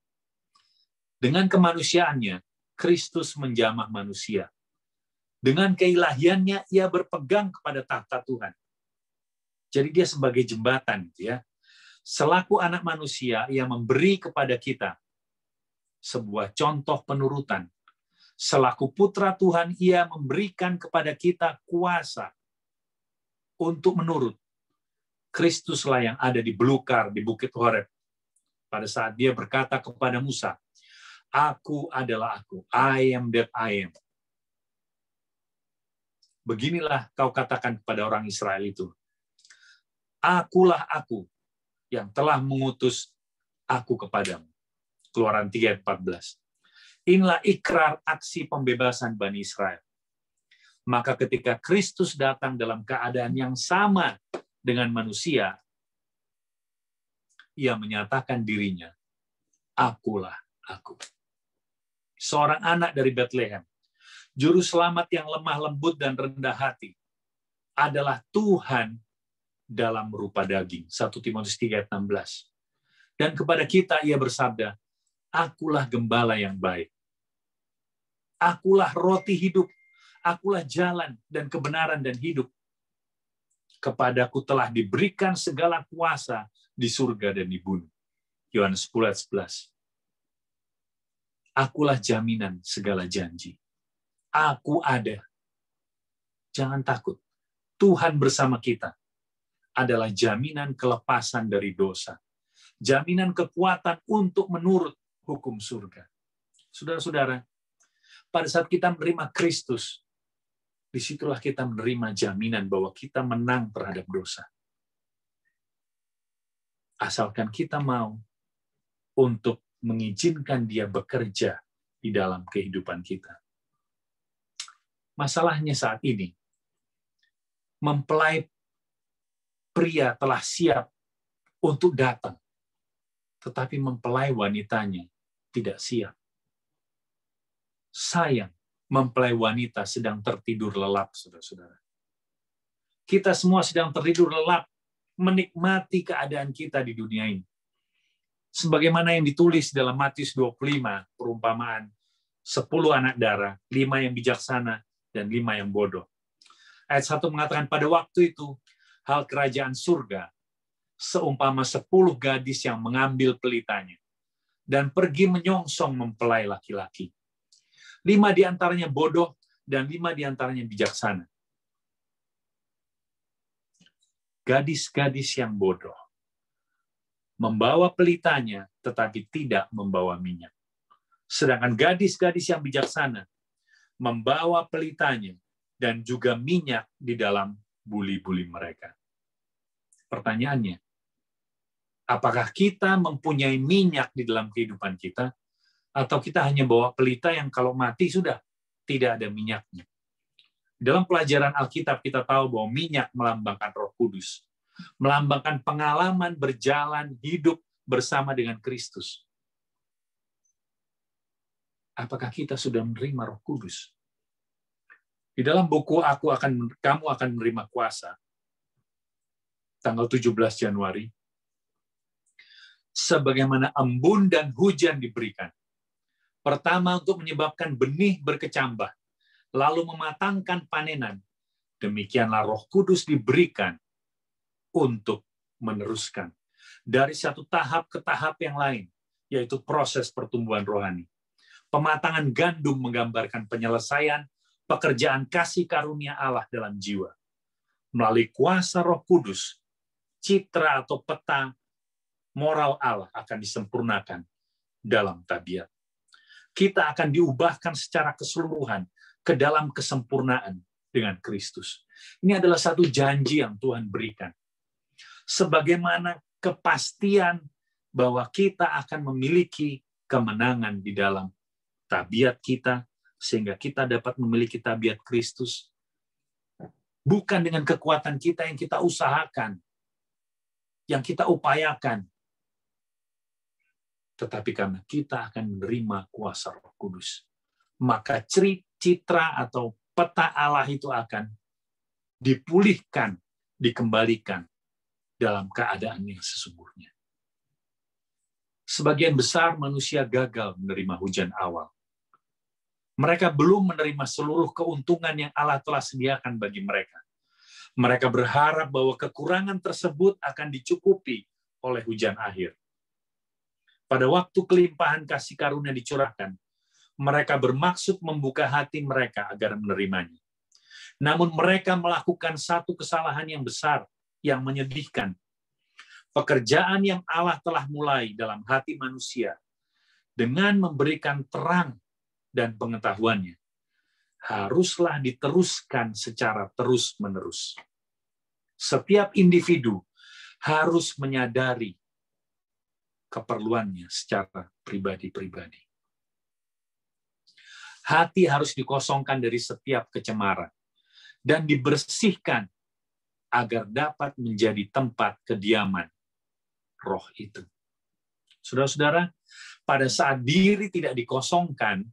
Dengan kemanusiaannya, Kristus menjamah manusia. Dengan keilahiannya, ia berpegang kepada tahta Tuhan. Jadi dia sebagai jembatan, ya. Selaku anak manusia, ia memberi kepada kita sebuah contoh penurutan. Selaku putra Tuhan, ia memberikan kepada kita kuasa untuk menurut. Kristuslah yang ada di belukar di Bukit Horeb. Pada saat dia berkata kepada Musa, aku adalah aku, I am that I am. Beginilah kau katakan kepada orang Israel itu, akulah aku yang telah mengutus aku kepadamu. Keluaran 3:14. Inilah ikrar aksi pembebasan Bani Israel. Maka ketika Kristus datang dalam keadaan yang sama dengan manusia, ia menyatakan dirinya, akulah aku. Seorang anak dari Bethlehem, juru selamat yang lemah lembut dan rendah hati, adalah Tuhan dalam rupa daging. 1 Timotius 3:16. Dan kepada kita ia bersabda, akulah gembala yang baik. Akulah roti hidup. Akulah jalan dan kebenaran dan hidup. Kepadaku telah diberikan segala kuasa di surga dan di bumi. Yohanes 10:11. Akulah jaminan segala janji. Aku ada. Jangan takut. Tuhan bersama kita adalah jaminan kelepasan dari dosa. Jaminan kekuatan untuk menurut hukum surga. Saudara-saudara, pada saat kita menerima Kristus, disitulah kita menerima jaminan bahwa kita menang terhadap dosa. Asalkan kita mau untuk mengizinkan dia bekerja di dalam kehidupan kita. Masalahnya saat ini, mempelai pria telah siap untuk datang, tetapi mempelai wanitanya tidak siap. Sayang, mempelai wanita sedang tertidur lelap, saudara-saudara. Kita semua sedang tertidur lelap, menikmati keadaan kita di dunia ini. Sebagaimana yang ditulis dalam Matius 25, perumpamaan 10 anak darah, 5 yang bijaksana, dan 5 yang bodoh. Ayat 1 mengatakan, pada waktu itu, hal kerajaan surga seumpama 10 gadis yang mengambil pelitanya dan pergi menyongsong mempelai laki-laki. 5 diantaranya bodoh dan 5 diantaranya bijaksana. Gadis-gadis yang bodoh membawa pelitanya tetapi tidak membawa minyak. Sedangkan gadis-gadis yang bijaksana membawa pelitanya dan juga minyak di dalam buli-buli mereka. Pertanyaannya, apakah kita mempunyai minyak di dalam kehidupan kita, atau kita hanya bawa pelita yang kalau mati sudah tidak ada minyaknya? Dalam pelajaran Alkitab kita tahu bahwa minyak melambangkan Roh Kudus, melambangkan pengalaman berjalan hidup bersama dengan Kristus. Apakah kita sudah menerima Roh Kudus? Di dalam buku Kamu akan menerima kuasa, tanggal 17 Januari, sebagaimana embun dan hujan diberikan. Pertama untuk menyebabkan benih berkecambah, lalu mematangkan panenan. Demikianlah Roh Kudus diberikan untuk meneruskan dari satu tahap ke tahap yang lain, yaitu proses pertumbuhan rohani. Pematangan gandum menggambarkan penyelesaian pekerjaan kasih karunia Allah dalam jiwa. Melalui kuasa Roh Kudus, citra atau peta moral Allah akan disempurnakan dalam tabiat. Kita akan diubahkan secara keseluruhan ke dalam kesempurnaan dengan Kristus. Ini adalah satu janji yang Tuhan berikan. Sebagaimana kepastian bahwa kita akan memiliki kemenangan di dalam tabiat kita, sehingga kita dapat memiliki tabiat Kristus. Bukan dengan kekuatan kita yang kita usahakan, yang kita upayakan, tetapi karena kita akan menerima kuasa Roh Kudus. Maka citra atau peta Allah itu akan dipulihkan, dikembalikan dalam keadaan yang sesungguhnya. Sebagian besar manusia gagal menerima hujan awal. Mereka belum menerima seluruh keuntungan yang Allah telah sediakan bagi mereka. Mereka berharap bahwa kekurangan tersebut akan dicukupi oleh hujan akhir. Pada waktu kelimpahan kasih karunia dicurahkan, mereka bermaksud membuka hati mereka agar menerimanya. Namun mereka melakukan satu kesalahan yang besar, yang menyedihkan. Pekerjaan yang Allah telah mulai dalam hati manusia dengan memberikan terang dan pengetahuannya haruslah diteruskan secara terus-menerus. Setiap individu harus menyadari keperluannya secara pribadi-pribadi. Hati harus dikosongkan dari setiap kecemaran dan dibersihkan agar dapat menjadi tempat kediaman Roh itu. Saudara-saudara, pada saat diri tidak dikosongkan,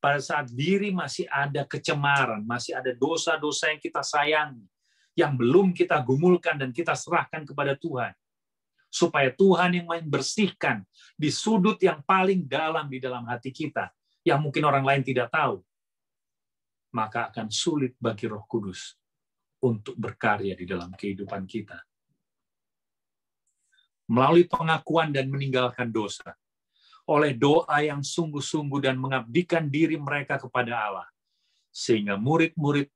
pada saat diri masih ada kecemaran, masih ada dosa-dosa yang kita sayangi, yang belum kita gumulkan dan kita serahkan kepada Tuhan, supaya Tuhan yang membersihkan di sudut yang paling dalam di dalam hati kita, yang mungkin orang lain tidak tahu, maka akan sulit bagi Roh Kudus untuk berkarya di dalam kehidupan kita. Melalui pengakuan dan meninggalkan dosa, oleh doa yang sungguh-sungguh dan mengabdikan diri mereka kepada Allah, sehingga murid-murid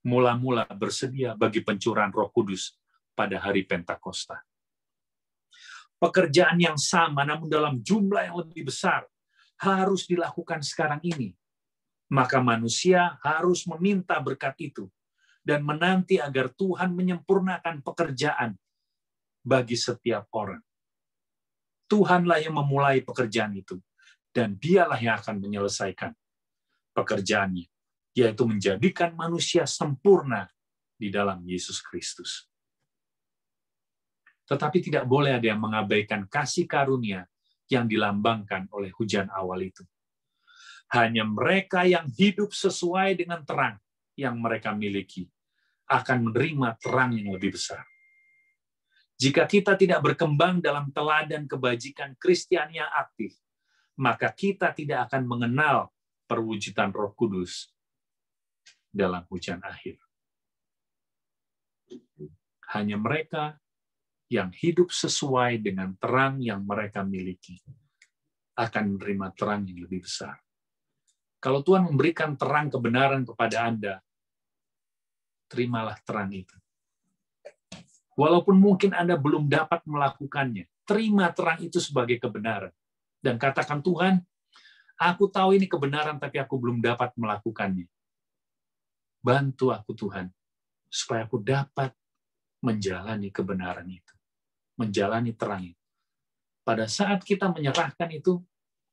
mula-mula bersedia bagi pencurahan Roh Kudus pada hari Pentakosta. Pekerjaan yang sama namun dalam jumlah yang lebih besar harus dilakukan sekarang ini. Maka manusia harus meminta berkat itu dan menanti agar Tuhan menyempurnakan pekerjaan bagi setiap orang. Tuhanlah yang memulai pekerjaan itu dan Dialah yang akan menyelesaikan pekerjaannya, yaitu menjadikan manusia sempurna di dalam Yesus Kristus. Tetapi tidak boleh ada yang mengabaikan kasih karunia yang dilambangkan oleh hujan awal itu. Hanya mereka yang hidup sesuai dengan terang yang mereka miliki akan menerima terang yang lebih besar. Jika kita tidak berkembang dalam teladan kebajikan Kristiani yang aktif, maka kita tidak akan mengenal perwujudan Roh Kudus dalam hujan akhir. Hanya mereka yang hidup sesuai dengan terang yang mereka miliki akan menerima terang yang lebih besar. Kalau Tuhan memberikan terang kebenaran kepada Anda, terimalah terang itu. Walaupun mungkin Anda belum dapat melakukannya, terima terang itu sebagai kebenaran. Dan katakan, Tuhan, aku tahu ini kebenaran, tapi aku belum dapat melakukannya. Bantu aku, Tuhan, supaya aku dapat menjalani kebenaran itu. Menjalani terang itu. Pada saat kita menyerahkan itu,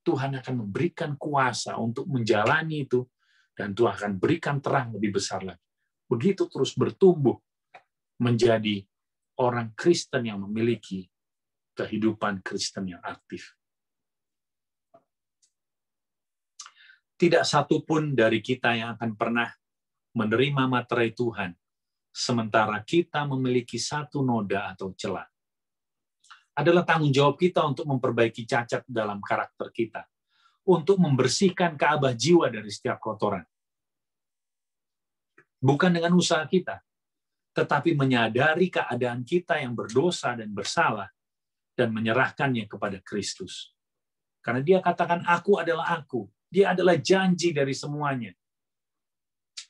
Tuhan akan memberikan kuasa untuk menjalani itu, dan Tuhan akan berikan terang lebih besar lagi. Begitu terus bertumbuh menjadi orang Kristen yang memiliki kehidupan Kristen yang aktif. Tidak satupun dari kita yang akan pernah menerima materai Tuhan, sementara kita memiliki satu noda atau celah. adalah tanggung jawab kita untuk memperbaiki cacat dalam karakter kita, untuk membersihkan Ka'bah jiwa dari setiap kotoran. Bukan dengan usaha kita, tetapi menyadari keadaan kita yang berdosa dan bersalah, dan menyerahkannya kepada Kristus. Karena dia katakan, aku adalah aku. Dia adalah janji dari semuanya.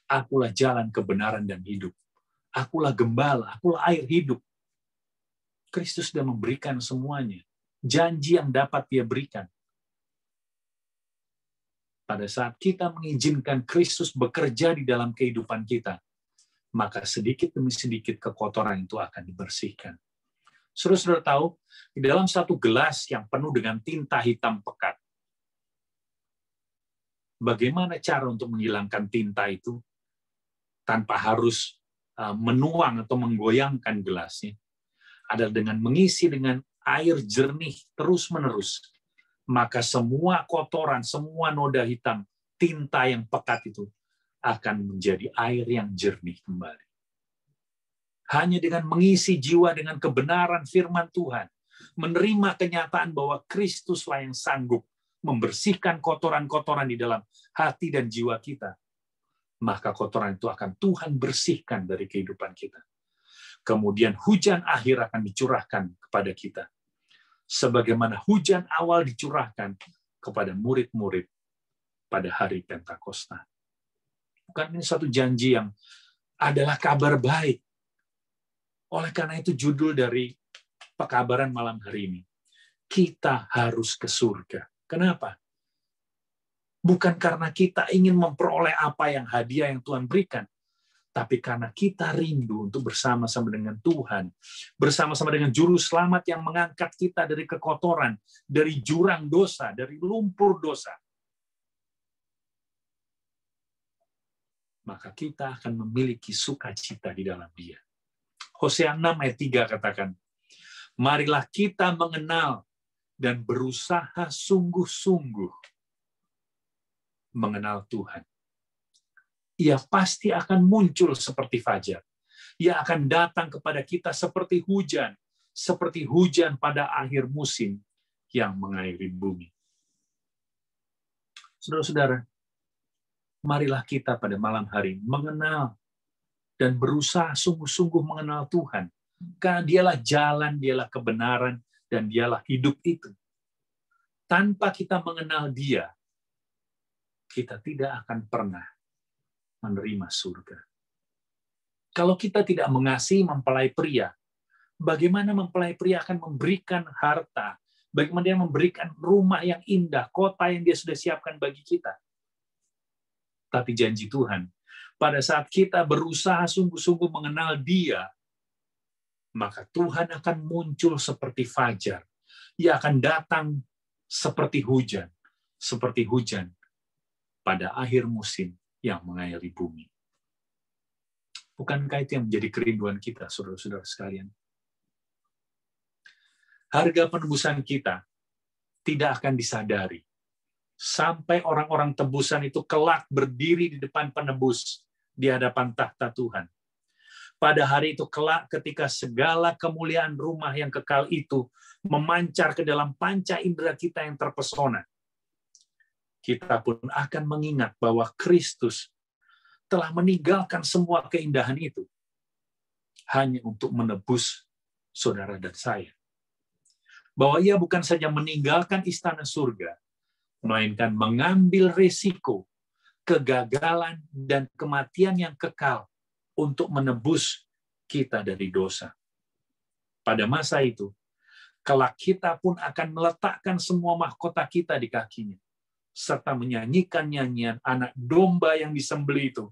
Akulah jalan kebenaran dan hidup. Akulah gembala, akulah air hidup. Kristus sudah memberikan semuanya. Janji yang dapat dia berikan. Pada saat kita mengizinkan Kristus bekerja di dalam kehidupan kita, maka sedikit demi sedikit kekotoran itu akan dibersihkan. Saudara-saudara tahu, di dalam satu gelas yang penuh dengan tinta hitam pekat, bagaimana cara untuk menghilangkan tinta itu tanpa harus menuang atau menggoyangkan gelasnya? Adalah dengan mengisi dengan air jernih terus-menerus. Maka semua kotoran, semua noda hitam, tinta yang pekat itu akan menjadi air yang jernih kembali. Hanya dengan mengisi jiwa dengan kebenaran firman Tuhan, menerima kenyataan bahwa Kristuslah yang sanggup membersihkan kotoran-kotoran di dalam hati dan jiwa kita, maka kotoran itu akan Tuhan bersihkan dari kehidupan kita. Kemudian hujan akhir akan dicurahkan kepada kita. Sebagaimana hujan awal dicurahkan kepada murid-murid pada hari Pentakosta. Bukan ini suatu janji yang adalah kabar baik. Oleh karena itu judul dari pekabaran malam hari ini, kita harus ke surga. Kenapa? Bukan karena kita ingin memperoleh apa yang hadiah yang Tuhan berikan, tapi karena kita rindu untuk bersama-sama dengan Tuhan, bersama-sama dengan Juru Selamat yang mengangkat kita dari kekotoran, dari jurang dosa, dari lumpur dosa. Maka kita akan memiliki sukacita di dalam Dia. Hosea 6 ayat 3 katakan, marilah kita mengenal dan berusaha sungguh-sungguh mengenal Tuhan. Ia pasti akan muncul seperti fajar. Ia akan datang kepada kita seperti hujan pada akhir musim yang mengairi bumi. Saudara-saudara, marilah kita pada malam hari mengenal dan berusaha sungguh-sungguh mengenal Tuhan. Karena dialah jalan, dialah kebenaran, dan dialah hidup itu. Tanpa kita mengenal Dia, kita tidak akan pernah menerima surga. Kalau kita tidak mengasihi mempelai pria, bagaimana mempelai pria akan memberikan harta, bagaimana dia memberikan rumah yang indah, kota yang dia sudah siapkan bagi kita. Tapi janji Tuhan, pada saat kita berusaha sungguh-sungguh mengenal Dia, maka Tuhan akan muncul seperti fajar. Ia akan datang seperti hujan pada akhir musim yang mengairi bumi. Bukankah itu yang menjadi kerinduan kita, saudara-saudara sekalian? Harga penebusan kita tidak akan disadari sampai orang-orang tebusan itu kelak berdiri di depan penebus di hadapan tahta Tuhan. Pada hari itu kelak ketika segala kemuliaan rumah yang kekal itu memancar ke dalam panca indera kita yang terpesona, kita pun akan mengingat bahwa Kristus telah meninggalkan semua keindahan itu hanya untuk menebus saudara dan saya. Bahwa Ia bukan saja meninggalkan istana surga, melainkan mengambil risiko, kegagalan, dan kematian yang kekal untuk menebus kita dari dosa. Pada masa itu, kelak kita pun akan meletakkan semua mahkota kita di kakinya, serta menyanyikan nyanyian anak domba yang disembelih itu,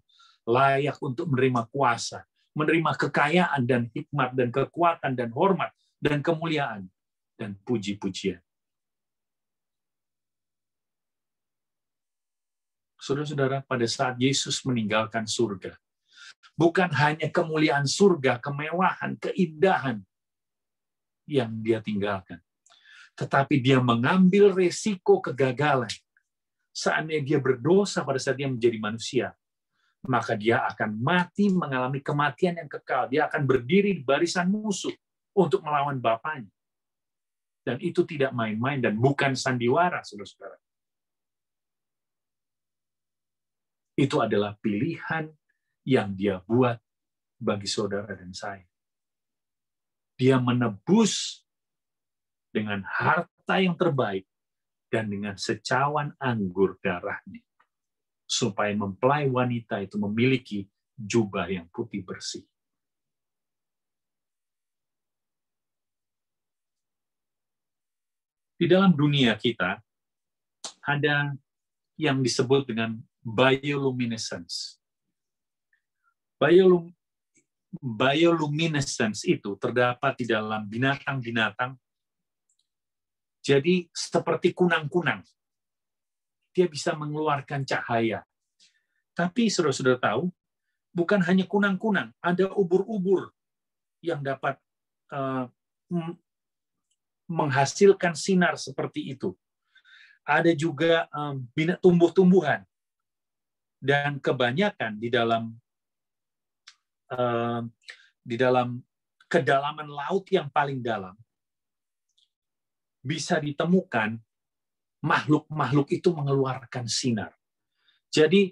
layak untuk menerima kuasa, menerima kekayaan dan hikmat dan kekuatan dan hormat dan kemuliaan dan puji-pujian. Saudara-saudara, pada saat Yesus meninggalkan surga, bukan hanya kemuliaan surga, kemewahan, keindahan yang Dia tinggalkan, tetapi Dia mengambil resiko kegagalan. Seandainya Dia berdosa pada saat Dia menjadi manusia, maka Dia akan mati mengalami kematian yang kekal. Dia akan berdiri di barisan musuh untuk melawan Bapanya. Dan itu tidak main-main dan bukan sandiwara, saudara-saudara. Itu adalah pilihan yang dia buat bagi saudara dan saya. Dia menebus dengan harta yang terbaik dan dengan secawan anggur darahnya, supaya mempelai wanita itu memiliki jubah yang putih bersih. Di dalam dunia kita ada yang disebut dengan bioluminescence. Bioluminescence itu terdapat di dalam binatang-binatang. Jadi seperti kunang-kunang. Dia bisa mengeluarkan cahaya. Tapi saudara-saudara tahu, bukan hanya kunang-kunang, ada ubur-ubur yang dapat menghasilkan sinar seperti itu. Ada juga tumbuh-tumbuhan. Dan kebanyakan di dalam kedalaman laut yang paling dalam bisa ditemukan makhluk-makhluk itu mengeluarkan sinar. Jadi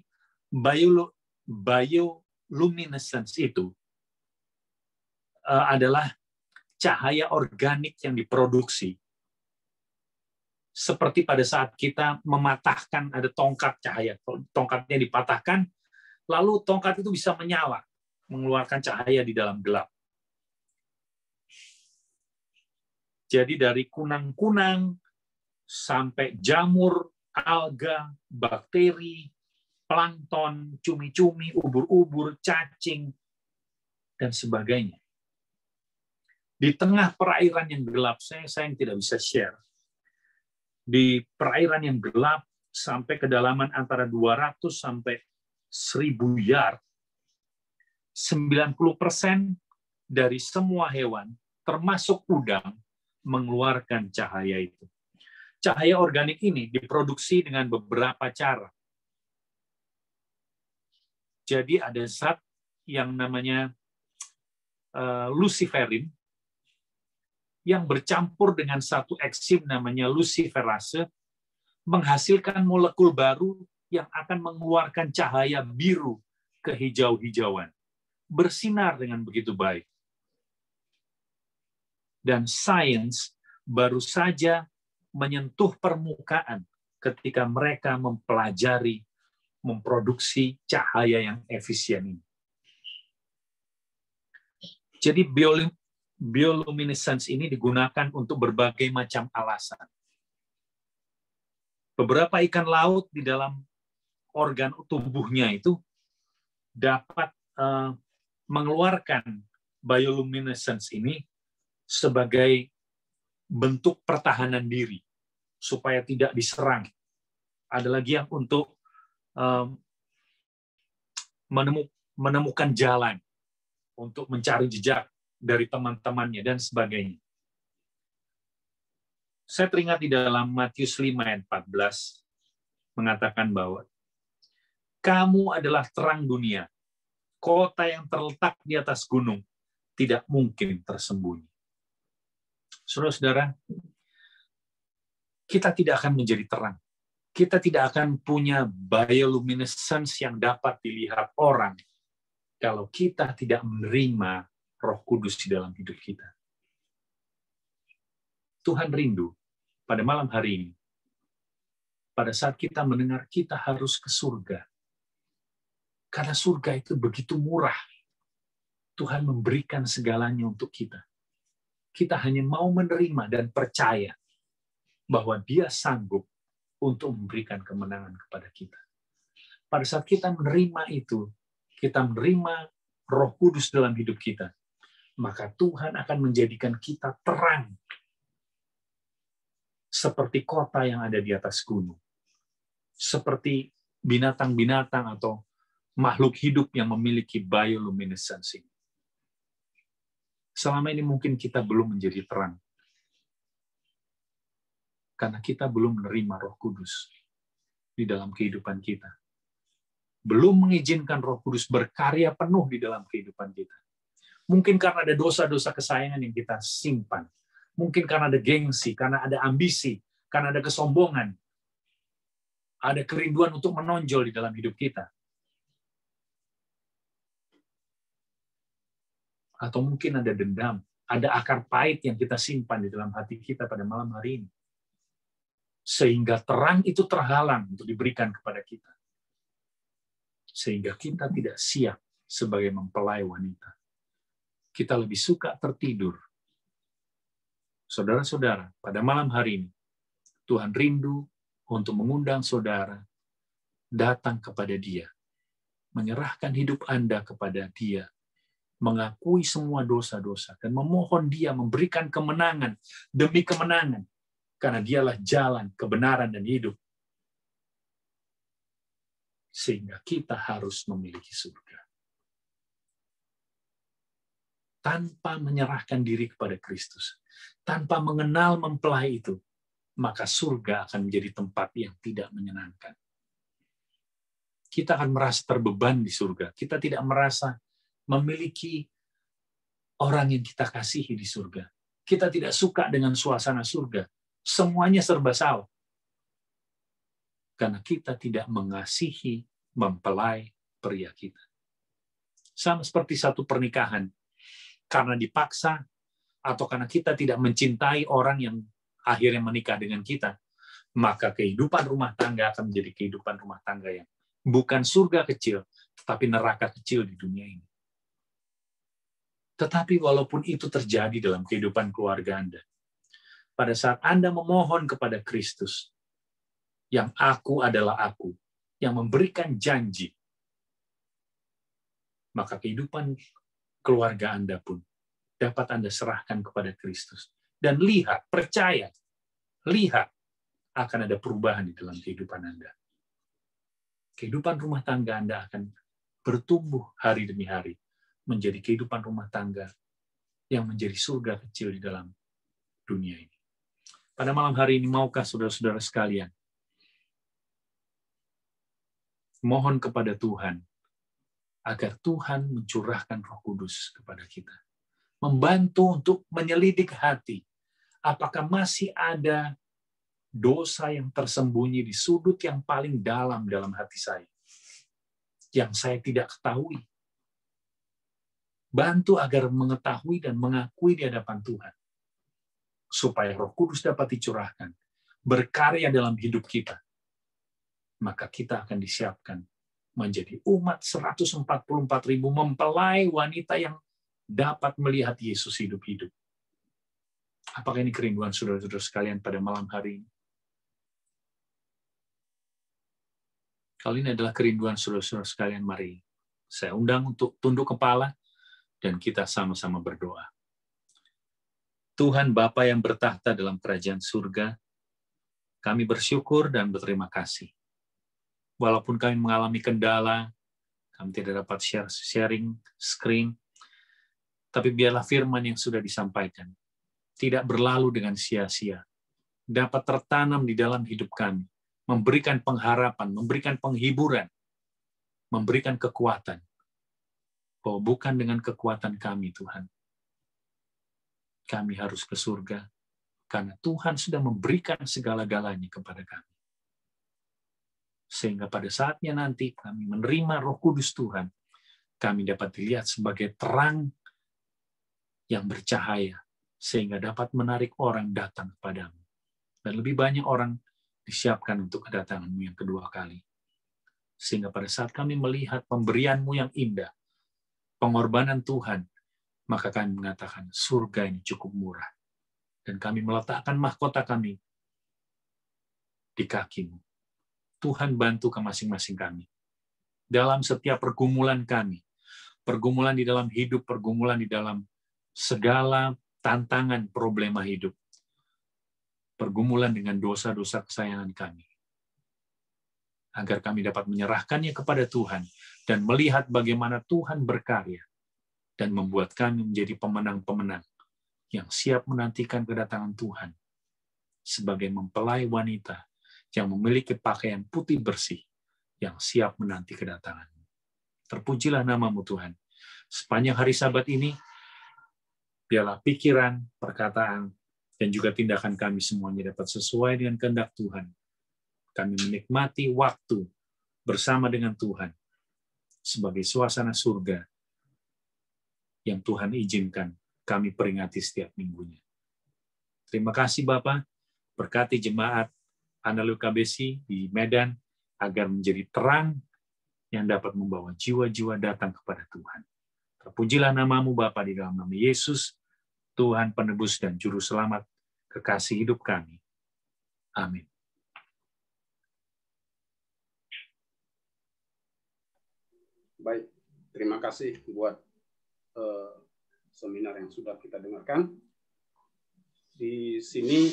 bioluminescence itu adalah cahaya organik yang diproduksi. Seperti pada saat kita mematahkan, ada tongkat cahaya, tongkatnya dipatahkan, lalu tongkat itu bisa menyala, mengeluarkan cahaya di dalam gelap. Jadi dari kunang-kunang sampai jamur, alga, bakteri, plankton, cumi-cumi, ubur-ubur, cacing, dan sebagainya. Di tengah perairan yang gelap, saya yang tidak bisa share, di perairan yang gelap sampai kedalaman antara 200 sampai 1000 yard, 90% dari semua hewan, termasuk udang, mengeluarkan cahaya itu. Cahaya organik ini diproduksi dengan beberapa cara. Jadi ada zat yang namanya luciferin, yang bercampur dengan satu enzim namanya luciferase, menghasilkan molekul baru yang akan mengeluarkan cahaya biru kehijau-hijauan, bersinar dengan begitu baik. Dan sains baru saja menyentuh permukaan ketika mereka mempelajari, memproduksi cahaya yang efisien ini. Jadi bioluminescence ini digunakan untuk berbagai macam alasan. Beberapa ikan laut di dalam organ tubuhnya itu dapat mengeluarkan bioluminescence ini sebagai bentuk pertahanan diri supaya tidak diserang. Ada lagi yang untuk menemukan jalan, untuk mencari jejak dari teman-temannya, dan sebagainya. Saya teringat di dalam Matius 5 ayat 14 mengatakan bahwa kamu adalah terang dunia, kota yang terletak di atas gunung, tidak mungkin tersembunyi. Saudara-saudara, kita tidak akan menjadi terang. Kita tidak akan punya bioluminescence yang dapat dilihat orang kalau kita tidak menerima Roh Kudus di dalam hidup kita. Tuhan rindu pada malam hari ini, pada saat kita mendengar kita harus ke surga. Karena surga itu begitu murah. Tuhan memberikan segalanya untuk kita. Kita hanya mau menerima dan percaya bahwa Dia sanggup untuk memberikan kemenangan kepada kita. Pada saat kita menerima itu, kita menerima Roh Kudus dalam hidup kita, maka Tuhan akan menjadikan kita terang seperti kota yang ada di atas gunung, seperti binatang-binatang atau makhluk hidup yang memiliki bioluminescence. Selama ini mungkin kita belum menjadi terang, karena kita belum menerima Roh Kudus di dalam kehidupan kita. Belum mengizinkan Roh Kudus berkarya penuh di dalam kehidupan kita. Mungkin karena ada dosa-dosa kesayangan yang kita simpan, Mungkin karena ada gengsi, karena ada ambisi, karena ada kesombongan. Ada kerinduan untuk menonjol di dalam hidup kita. Atau mungkin ada dendam, ada akar pahit yang kita simpan di dalam hati kita pada malam hari ini. Sehingga terang itu terhalang untuk diberikan kepada kita. Sehingga kita tidak siap sebagai mempelai wanita. Kita lebih suka tertidur. Saudara-saudara, pada malam hari ini, Tuhan rindu untuk mengundang saudara datang kepada Dia. Menyerahkan hidup Anda kepada Dia. Mengakui semua dosa-dosa. Dan memohon Dia memberikan kemenangan demi kemenangan. Karena Dialah jalan, kebenaran, dan hidup. Sehingga kita harus memiliki surga. Tanpa menyerahkan diri kepada Kristus. Tanpa mengenal mempelai itu. Maka surga akan menjadi tempat yang tidak menyenangkan. Kita akan merasa terbeban di surga. Kita tidak merasa memiliki orang yang kita kasihi di surga. Kita tidak suka dengan suasana surga. Semuanya serba salah. Karena kita tidak mengasihi mempelai pria kita. Sama seperti satu pernikahan. Karena dipaksa, atau karena kita tidak mencintai orang yang akhirnya menikah dengan kita, maka kehidupan rumah tangga akan menjadi kehidupan rumah tangga yang bukan surga kecil, tetapi neraka kecil di dunia ini. Tetapi walaupun itu terjadi dalam kehidupan keluarga Anda, pada saat Anda memohon kepada Kristus, yang aku adalah aku, yang memberikan janji, maka kehidupan keluarga Anda pun dapat Anda serahkan kepada Kristus. Dan lihat, percaya, lihat, akan ada perubahan di dalam kehidupan Anda. Kehidupan rumah tangga Anda akan bertumbuh hari demi hari, menjadi kehidupan rumah tangga yang menjadi surga kecil di dalam dunia ini. Pada malam hari ini, maukah saudara-saudara sekalian mohon kepada Tuhan agar Tuhan mencurahkan Roh Kudus kepada kita, membantu untuk menyelidik hati, apakah masih ada dosa yang tersembunyi di sudut yang paling dalam hati saya, yang saya tidak ketahui. Bantu agar mengetahui dan mengakui di hadapan Tuhan, supaya Roh Kudus dapat dicurahkan, berkarya dalam hidup kita. Maka kita akan disiapkan menjadi umat 144.000 mempelai wanita yang dapat melihat Yesus hidup-hidup. Apakah ini kerinduan saudara-saudara sekalian pada malam hari ini? Kalau ini adalah kerinduan saudara-saudara sekalian, mari saya undang untuk tunduk kepala dan kita sama-sama berdoa. Tuhan Bapa yang bertahta dalam kerajaan surga, kami bersyukur dan berterima kasih. Walaupun kami mengalami kendala, kami tidak dapat sharing screen, tapi biarlah firman yang sudah disampaikan tidak berlalu dengan sia-sia, dapat tertanam di dalam hidup kami, memberikan pengharapan, memberikan penghiburan, memberikan kekuatan, bahwa bukan dengan kekuatan kami, Tuhan. Kami harus ke surga, karena Tuhan sudah memberikan segala-galanya kepada kami. Sehingga pada saatnya nanti kami menerima Roh Kudus Tuhan, kami dapat dilihat sebagai terang yang bercahaya, sehingga dapat menarik orang datang kepadamu. Dan lebih banyak orang disiapkan untuk kedatanganmu yang kedua kali. Sehingga pada saat kami melihat pemberianmu yang indah, pengorbanan Tuhan, maka kami mengatakan surga ini cukup murah. Dan kami meletakkan mahkota kami di kakimu. Tuhan bantu ke masing-masing kami. Dalam setiap pergumulan kami, pergumulan di dalam hidup, pergumulan di dalam segala tantangan problema hidup, pergumulan dengan dosa-dosa kesayangan kami, agar kami dapat menyerahkannya kepada Tuhan dan melihat bagaimana Tuhan berkarya dan membuat kami menjadi pemenang-pemenang yang siap menantikan kedatangan Tuhan sebagai mempelai wanita yang memiliki pakaian putih bersih yang siap menanti kedatangan-Mu. Terpujilah nama-Mu Tuhan. Sepanjang hari Sabat ini, biarlah pikiran, perkataan, dan juga tindakan kami semuanya dapat sesuai dengan kehendak Tuhan. Kami menikmati waktu bersama dengan Tuhan sebagai suasana surga yang Tuhan izinkan kami peringati setiap minggunya. Terima kasih Bapak, berkati jemaat Analu KBC di Medan agar menjadi terang yang dapat membawa jiwa-jiwa datang kepada Tuhan. Terpujilah namamu Bapa di dalam nama Yesus, Tuhan penebus dan juru selamat kekasih hidup kami. Amin. Baik, terima kasih buat seminar yang sudah kita dengarkan. Di sini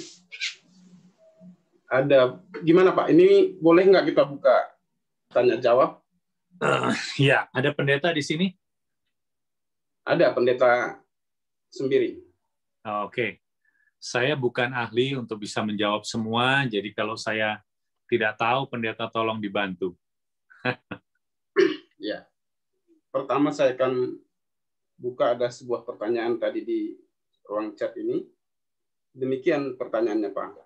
ada, gimana Pak? Ini boleh nggak kita buka tanya jawab? Ya, ada pendeta di sini? Ada, pendeta Sembiring. Oke. Saya bukan ahli untuk bisa menjawab semua, jadi kalau saya tidak tahu, pendeta tolong dibantu. Ya. Pertama saya akan buka, ada sebuah pertanyaan tadi di ruang chat ini. Demikian pertanyaannya Pak.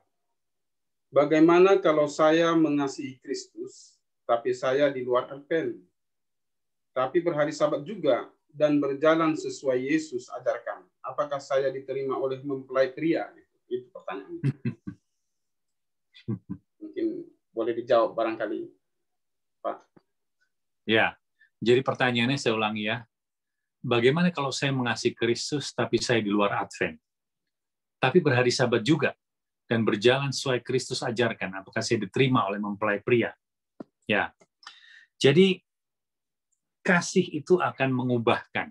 Bagaimana kalau saya mengasihi Kristus, tapi saya di luar Advent, tapi berhari Sabat juga, dan berjalan sesuai Yesus ajarkan? Apakah saya diterima oleh mempelai pria? Itu pertanyaannya. Mungkin boleh dijawab barangkali, Pak. Ya, jadi pertanyaannya saya ulangi ya. Bagaimana kalau saya mengasihi Kristus, tapi saya di luar Advent, tapi berhari Sabat juga, dan berjalan sesuai Kristus ajarkan? Apakah saya diterima oleh mempelai pria? Ya, jadi kasih itu akan mengubahkan.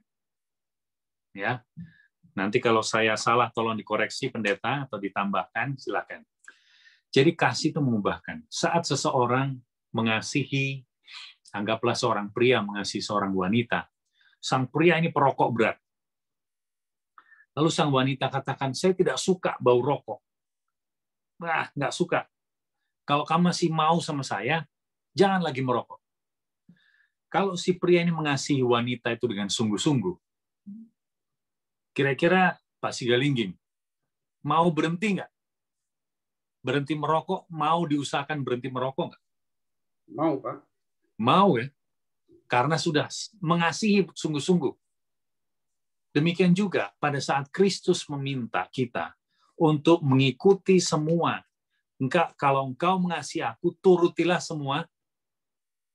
Ya, nanti kalau saya salah tolong dikoreksi pendeta atau ditambahkan, silakan. Jadi kasih itu mengubahkan. Saat seseorang mengasihi, anggaplah seorang pria mengasihi seorang wanita, sang pria ini perokok berat. Lalu sang wanita katakan, saya tidak suka bau rokok. Nah, nggak suka. Kalau kamu masih mau sama saya, jangan lagi merokok. Kalau si pria ini mengasihi wanita itu dengan sungguh-sungguh, kira-kira Pak Sigalingging, mau berhenti nggak? Berhenti merokok, mau diusahakan berhenti merokok nggak? Mau, Pak. Mau ya, karena sudah mengasihi sungguh-sungguh. Demikian juga pada saat Kristus meminta kita untuk mengikuti semua. Kalau engkau mengasihi aku, turutilah semua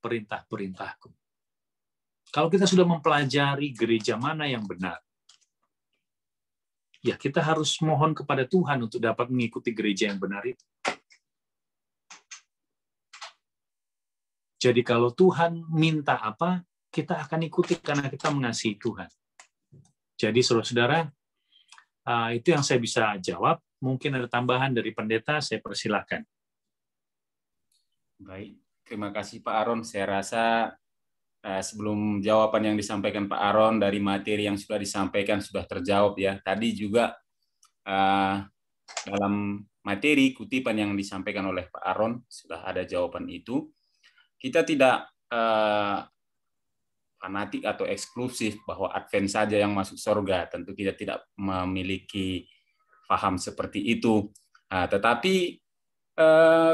perintah-perintahku. Kalau kita sudah mempelajari gereja mana yang benar, ya kita harus mohon kepada Tuhan untuk dapat mengikuti gereja yang benar itu. Jadi kalau Tuhan minta apa, kita akan ikuti karena kita mengasihi Tuhan. Jadi saudara-saudara, itu yang saya bisa jawab. Mungkin ada tambahan dari pendeta, saya persilahkan. Baik, terima kasih Pak Aaron. Saya rasa sebelum jawaban yang disampaikan Pak Aaron dari materi yang sudah disampaikan sudah terjawab ya. Tadi juga dalam materi kutipan yang disampaikan oleh Pak Aaron sudah ada jawaban itu. Kita tidak fanatik atau eksklusif bahwa Advent saja yang masuk surga. Tentu kita tidak memiliki paham seperti itu. Tetapi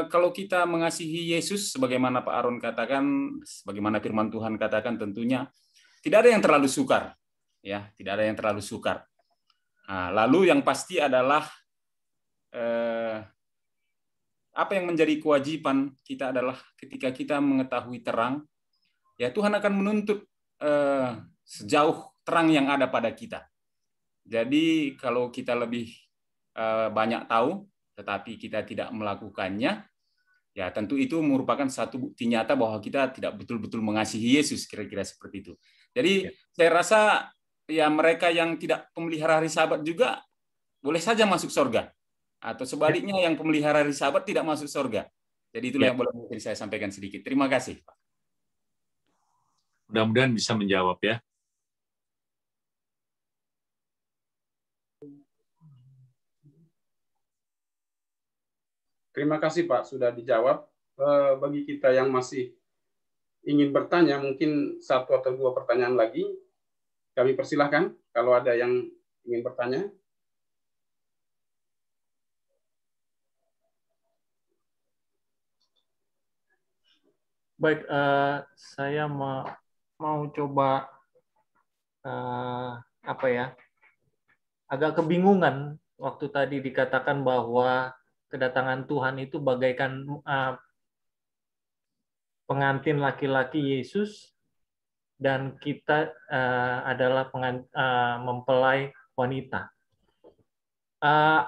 kalau kita mengasihi Yesus, sebagaimana Pak Aaron katakan, sebagaimana firman Tuhan katakan, tentunya tidak ada yang terlalu sukar, ya, tidak ada yang terlalu sukar. Lalu yang pasti adalah apa yang menjadi kewajiban kita adalah ketika kita mengetahui terang, ya Tuhan akan menuntut sejauh terang yang ada pada kita. Jadi kalau kita lebih banyak tahu, tetapi kita tidak melakukannya, ya tentu itu merupakan satu bukti nyata bahwa kita tidak betul-betul mengasihi Yesus, kira-kira seperti itu. Jadi saya rasa ya mereka yang tidak memelihara hari Sabat juga boleh saja masuk surga, atau sebaliknya yang pemelihara hari Sabat tidak masuk surga. Jadi itulah yang boleh mungkin saya sampaikan sedikit. Terima kasih, Pak. Mudah-mudahan bisa menjawab ya. Terima kasih Pak, sudah dijawab. Bagi kita yang masih ingin bertanya, mungkin satu atau dua pertanyaan lagi, kami persilahkan kalau ada yang ingin bertanya. Baik, saya mau coba apa ya? Agak kebingungan waktu tadi dikatakan bahwa kedatangan Tuhan itu bagaikan pengantin laki-laki Yesus dan kita adalah mempelai wanita.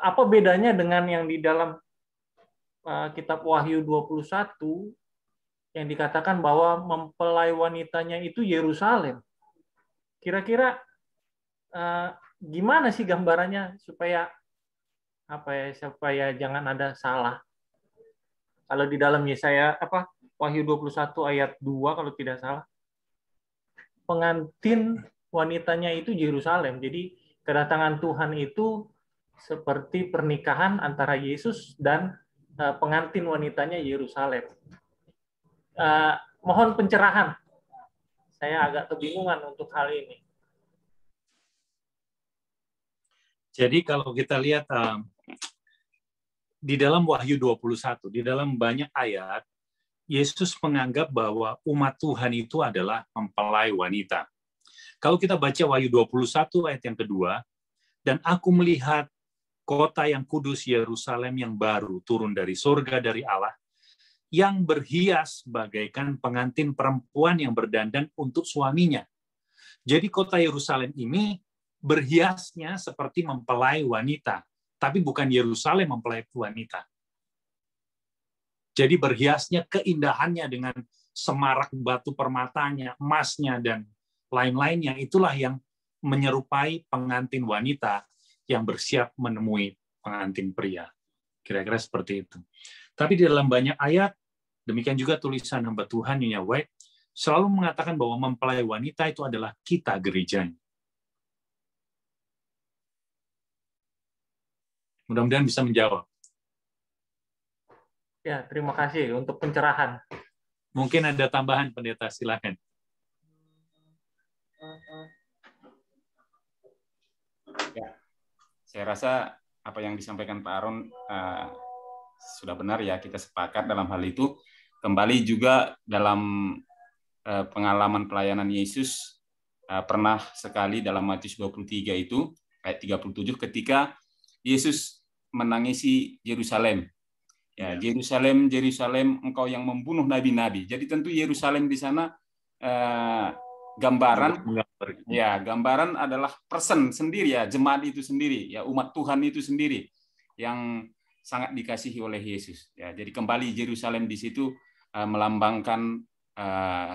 Apa bedanya dengan yang di dalam kitab Wahyu 21 yang dikatakan bahwa mempelai wanitanya itu Yerusalem? Kira-kira gimana sih gambarannya supaya supaya jangan ada salah? Kalau di dalam Yesaya Wahyu 21 ayat 2 kalau tidak salah, pengantin wanitanya itu Yerusalem. Jadi kedatangan Tuhan itu seperti pernikahan antara Yesus dan pengantin wanitanya Yerusalem. Mohon pencerahan. Saya agak kebingungan untuk hal ini. Jadi kalau kita lihat di dalam Wahyu 21, di dalam banyak ayat, Yesus menganggap bahwa umat Tuhan itu adalah mempelai wanita. Kalau kita baca Wahyu 21 ayat yang kedua, dan aku melihat kota yang kudus Yerusalem yang baru turun dari surga dari Allah, yang berhias bagaikan pengantin perempuan yang berdandan untuk suaminya. Jadi kota Yerusalem ini berhiasnya seperti mempelai wanita, tapi bukan Yerusalem mempelai wanita. Jadi berhiasnya keindahannya dengan semarak batu permatanya, emasnya, dan lain-lainnya. Itulah yang menyerupai pengantin wanita yang bersiap menemui pengantin pria. Kira-kira seperti itu. Tapi di dalam banyak ayat, demikian juga tulisan hamba Tuhan Nyonya White, selalu mengatakan bahwa mempelai wanita itu adalah kita gerejanya. Mudah-mudahan bisa menjawab. Ya, terima kasih untuk pencerahan. Mungkin ada tambahan, Pendeta, silakan. Ya, saya rasa apa yang disampaikan Pak Aaron sudah benar ya, kita sepakat dalam hal itu. Kembali juga dalam pengalaman pelayanan Yesus, pernah sekali dalam Matius 23 itu, ayat 37, ketika Yesus menangisi Yerusalem. Ya, Yerusalem, Yerusalem, engkau yang membunuh nabi-nabi. Jadi tentu Yerusalem di sana gambaran adalah person sendiri ya, jemaat itu sendiri, ya umat Tuhan itu sendiri yang sangat dikasihi oleh Yesus. Ya, jadi kembali Yerusalem di situ melambangkan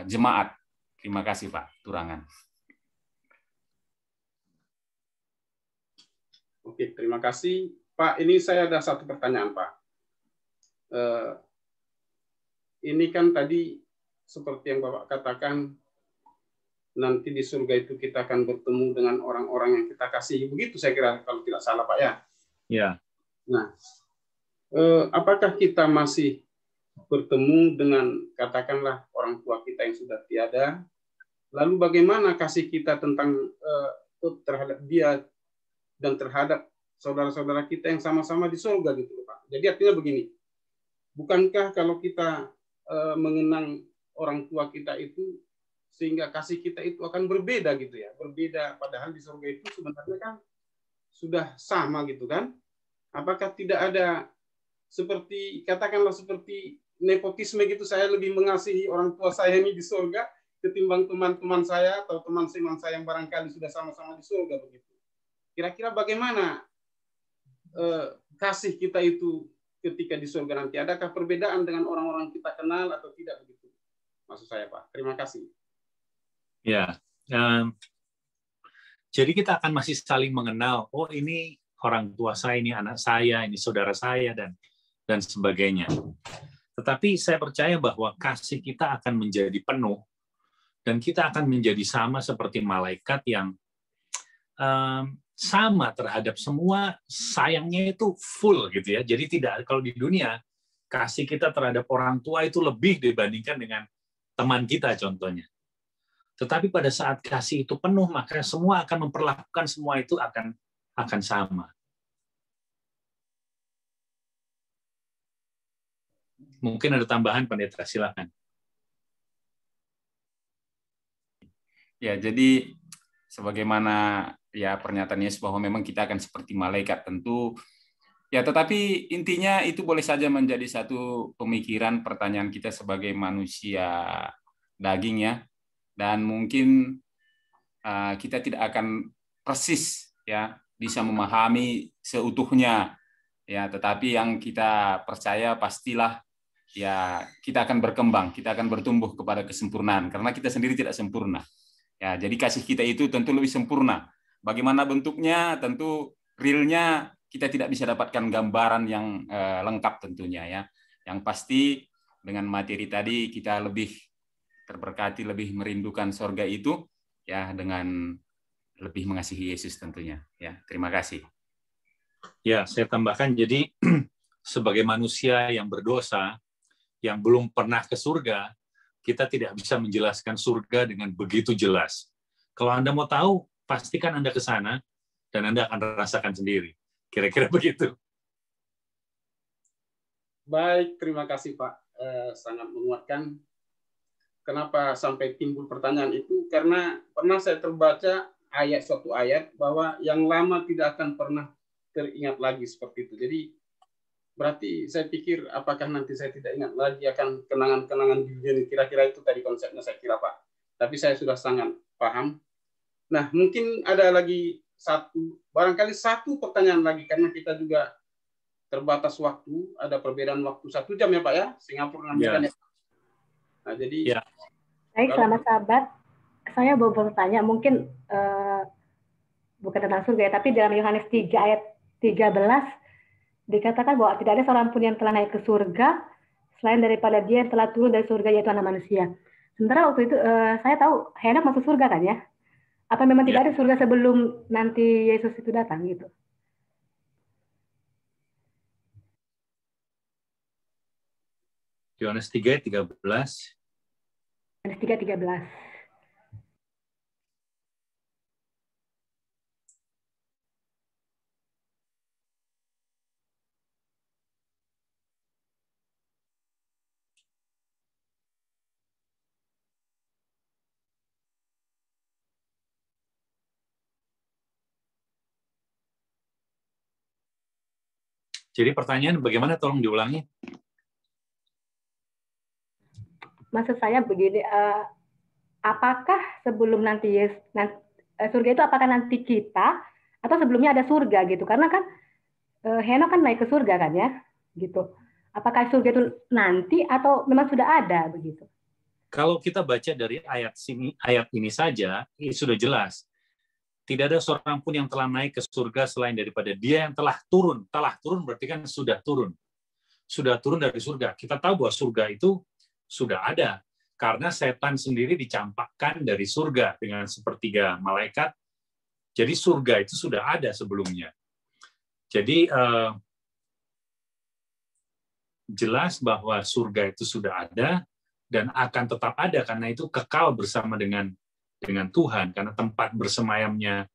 jemaat. Terima kasih Pak Turangan. Oke, terima kasih Pak. Ini saya ada satu pertanyaan Pak. Ini kan tadi seperti yang Bapak katakan, nanti di surga itu kita akan bertemu dengan orang-orang yang kita kasihi. Begitu saya kira kalau tidak salah Pak ya. Ya. Nah, apakah kita masih bertemu dengan katakanlah orang tua kita yang sudah tiada? Lalu bagaimana kasih kita terhadap dia dan terhadap saudara-saudara kita yang sama-sama di surga gitu Pak. Jadi artinya begini. Bukankah kalau kita mengenang orang tua kita itu sehingga kasih kita itu akan berbeda gitu ya, berbeda, padahal di surga itu sebenarnya kan sudah sama gitu kan? Apakah tidak ada seperti katakanlah seperti nepotisme gitu, saya lebih mengasihi orang tua saya ini di surga ketimbang teman-teman saya atau teman-teman saya yang barangkali sudah sama-sama di surga begitu. Kira-kira bagaimana kasih kita itu ketika di surga nanti? Adakah perbedaan dengan orang-orang kita kenal atau tidak begitu? Maksud saya Pak. Terima kasih. Ya, jadi kita akan masih saling mengenal. Oh ini orang tua saya, ini anak saya, ini saudara saya dan sebagainya. Tetapi saya percaya bahwa kasih kita akan menjadi penuh dan kita akan menjadi sama seperti malaikat yang sama terhadap semua, sayangnya itu full gitu ya. Jadi tidak, kalau di dunia kasih kita terhadap orang tua itu lebih dibandingkan dengan teman kita contohnya. Tetapi pada saat kasih itu penuh, maka semua akan memperlakukan semua itu akan sama. Mungkin ada tambahan Pendeta, silakan. Ya, jadi sebagaimana ya pernyataan Yesus bahwa memang kita akan seperti malaikat tentu. Ya, tetapi intinya itu boleh saja menjadi satu pemikiran pertanyaan kita sebagai manusia daging ya. Dan mungkin kita tidak akan persis ya bisa memahami seutuhnya ya, tetapi yang kita percaya pastilah ya kita akan berkembang, kita akan bertumbuh kepada kesempurnaan karena kita sendiri tidak sempurna. Ya, jadi kasih kita itu tentu lebih sempurna. Bagaimana bentuknya, tentu realnya kita tidak bisa dapatkan gambaran yang lengkap tentunya ya. Yang pasti dengan materi tadi kita lebih terberkati, lebih merindukan sorga itu ya dengan lebih mengasihi Yesus tentunya. Ya, terima kasih. Ya, saya tambahkan jadi sebagai manusia yang berdosa, yang belum pernah ke surga, kita tidak bisa menjelaskan surga dengan begitu jelas. Kalau Anda mau tahu, pastikan Anda ke sana dan Anda akan rasakan sendiri. Kira-kira begitu. Baik, terima kasih Pak. Sangat menguatkan. Kenapa sampai timbul pertanyaan itu? Karena pernah saya terbaca suatu ayat bahwa yang lama tidak akan pernah teringat lagi seperti itu. Jadi berarti saya pikir apakah nanti saya tidak ingat lagi akan kenangan-kenangan di dunia ini. Kira-kira itu tadi konsepnya saya kira Pak. Tapi saya sudah sangat paham. Nah, mungkin ada lagi barangkali satu pertanyaan lagi karena kita juga terbatas waktu. Ada perbedaan waktu 1 jam ya Pak ya. Singapura 6 jam ya. Nah, jadi baik, selamat sahabat. Saya mau bertanya mungkin bukan tentang surga ya, tapi dalam Yohanes 3 ayat 13 dikatakan bahwa tidak ada seorang pun yang telah naik ke surga selain daripada dia yang telah turun dari surga, yaitu anak manusia. Sementara waktu itu saya tahu Henok masuk surga kan ya? Apa memang tidak ada surga sebelum nanti Yesus itu datang gitu? Yohanes 3:13. Yohanes 3:13. Jadi pertanyaan bagaimana, tolong diulangi. Maksud saya begini, apakah sebelum nanti surga itu apakah nanti kita atau sebelumnya ada surga gitu? Karena kan Henok kan naik ke surga kan ya, gitu. Apakah surga itu nanti atau memang sudah ada begitu? Kalau kita baca dari ayat ini saja, ini sudah jelas. Tidak ada seorang pun yang telah naik ke surga selain daripada dia yang telah turun. Telah turun berarti kan sudah turun. Sudah turun dari surga. Kita tahu bahwa surga itu sudah ada. Karena setan sendiri dicampakkan dari surga dengan sepertiga malaikat. Jadi surga itu sudah ada sebelumnya. Jadi jelas bahwa surga itu sudah ada dan akan tetap ada karena itu kekal bersama dengan Tuhan, karena tempat bersemayamnya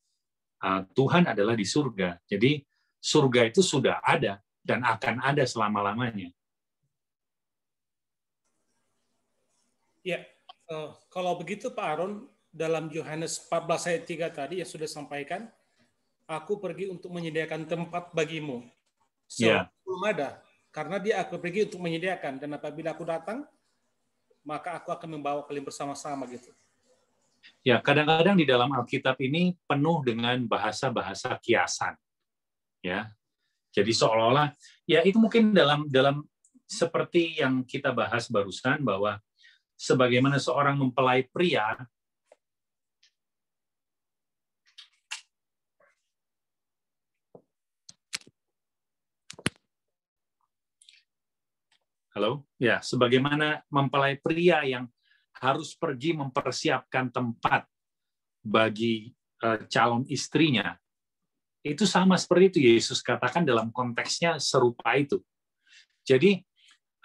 Tuhan adalah di surga. Jadi surga itu sudah ada dan akan ada selama-lamanya. Ya, kalau begitu Pak Aaron, dalam Yohanes 14 ayat 3 tadi yang sudah sampaikan, aku pergi untuk menyediakan tempat bagimu. Belum ada, karena dia aku pergi untuk menyediakan, dan apabila aku datang, maka aku akan membawa kalian bersama-sama gitu. Ya, kadang-kadang di dalam Alkitab ini penuh dengan bahasa-bahasa kiasan. Ya. Jadi seolah-olah ya itu mungkin dalam seperti yang kita bahas barusan bahwa sebagaimana seorang mempelai pria sebagaimana mempelai pria yang harus pergi mempersiapkan tempat bagi calon istrinya. Itu sama seperti itu Yesus katakan dalam konteksnya serupa itu. Jadi,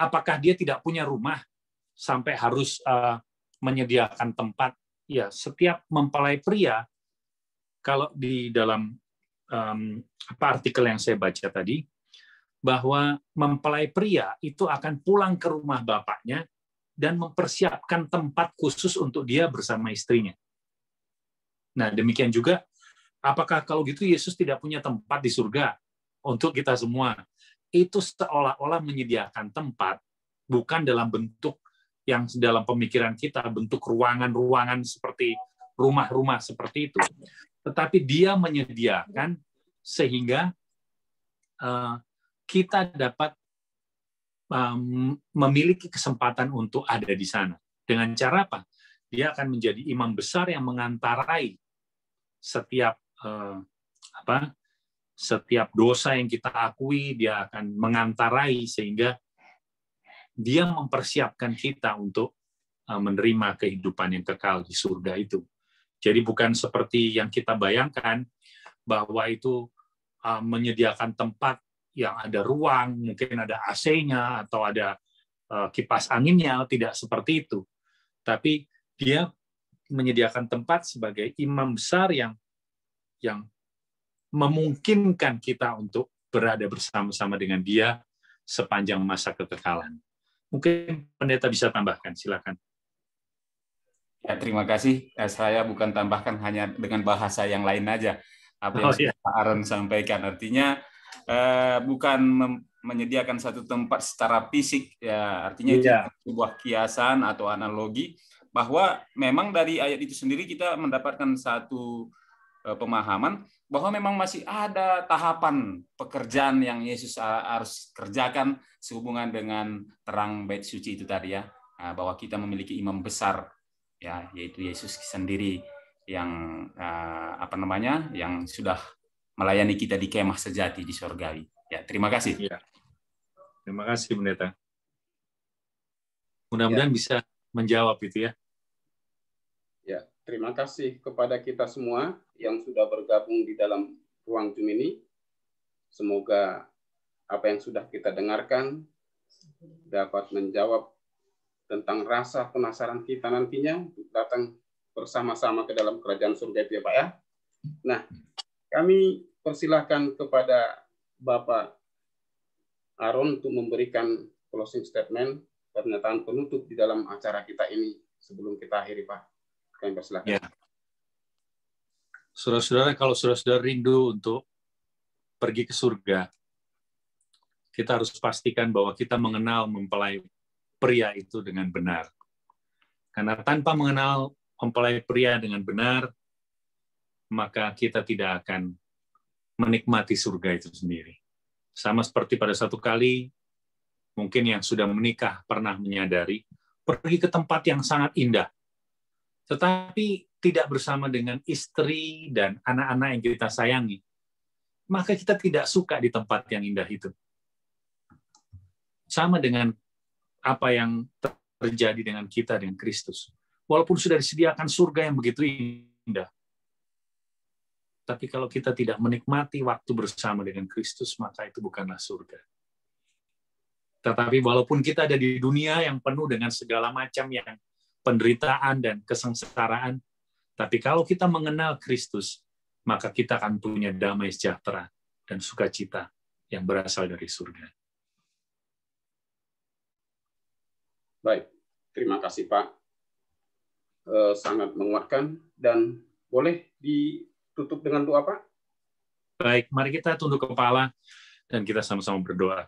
apakah dia tidak punya rumah sampai harus menyediakan tempat? Ya, setiap mempelai pria, kalau di dalam artikel yang saya baca tadi, bahwa mempelai pria itu akan pulang ke rumah bapaknya dan mempersiapkan tempat khusus untuk dia bersama istrinya. Nah, demikian juga, apakah kalau gitu Yesus tidak punya tempat di surga untuk kita semua? Itu seolah-olah menyediakan tempat, bukan dalam bentuk yang dalam pemikiran kita, bentuk ruangan-ruangan seperti rumah-rumah seperti itu. Tetapi dia menyediakan sehingga kita dapat memiliki kesempatan untuk ada di sana. Dengan cara apa? Dia akan menjadi imam besar yang mengantarai setiap setiap dosa yang kita akui, dia akan mengantarai sehingga dia mempersiapkan kita untuk menerima kehidupan yang kekal di surga itu. Jadi bukan seperti yang kita bayangkan bahwa itu menyediakan tempat yang ada ruang, mungkin ada AC-nya atau ada kipas anginnya, tidak seperti itu. Tapi dia menyediakan tempat sebagai imam besar yang memungkinkan kita untuk berada bersama-sama dengan dia sepanjang masa kekekalan. Mungkin pendeta bisa tambahkan, silakan. Ya, terima kasih. Saya bukan tambahkan hanya dengan bahasa yang lain aja. Apa yang Pak Aaron sampaikan, artinya bukan menyediakan satu tempat secara fisik, ya artinya itu sebuah kiasan atau analogi bahwa memang dari ayat itu sendiri kita mendapatkan satu pemahaman bahwa memang masih ada tahapan pekerjaan yang Yesus harus kerjakan sehubungan dengan terang bait suci itu tadi ya, bahwa kita memiliki imam besar ya, yaitu Yesus sendiri yang yang sudah melayani kita di kemah sejati di surgawi. Ya, terima kasih. Ya. Terima kasih pendeta. Mudah-mudahan bisa menjawab itu ya. Ya, terima kasih kepada kita semua yang sudah bergabung di dalam ruang Zoom ini. Semoga apa yang sudah kita dengarkan dapat menjawab tentang rasa penasaran kita nantinya untuk datang bersama-sama ke dalam kerajaan surga itu ya Pak ya. Nah, kami persilahkan kepada Bapak Aaron untuk memberikan closing statement, pernyataan penutup di dalam acara kita ini sebelum kita akhiri Pak. Kami persilahkan. Ya. Saudara-saudara, kalau saudara-saudara rindu untuk pergi ke surga, kita harus pastikan bahwa kita mengenal mempelai pria itu dengan benar. Karena tanpa mengenal mempelai pria dengan benar, maka kita tidak akan menikmati surga itu sendiri. Sama seperti pada satu kali, mungkin yang sudah menikah pernah menyadari, pergi ke tempat yang sangat indah, tetapi tidak bersama dengan istri dan anak-anak yang kita sayangi, maka kita tidak suka di tempat yang indah itu. Sama dengan apa yang terjadi dengan kita, dengan Kristus. Walaupun sudah disediakan surga yang begitu indah, tapi kalau kita tidak menikmati waktu bersama dengan Kristus, maka itu bukanlah surga. Tetapi walaupun kita ada di dunia yang penuh dengan segala macam yang penderitaan dan kesengsaraan, tapi kalau kita mengenal Kristus, maka kita akan punya damai sejahtera dan sukacita yang berasal dari surga. Baik, terima kasih Pak. Sangat menguatkan, dan boleh ditutup dengan doa Pak? Baik, mari kita tunduk kepala dan kita sama-sama berdoa.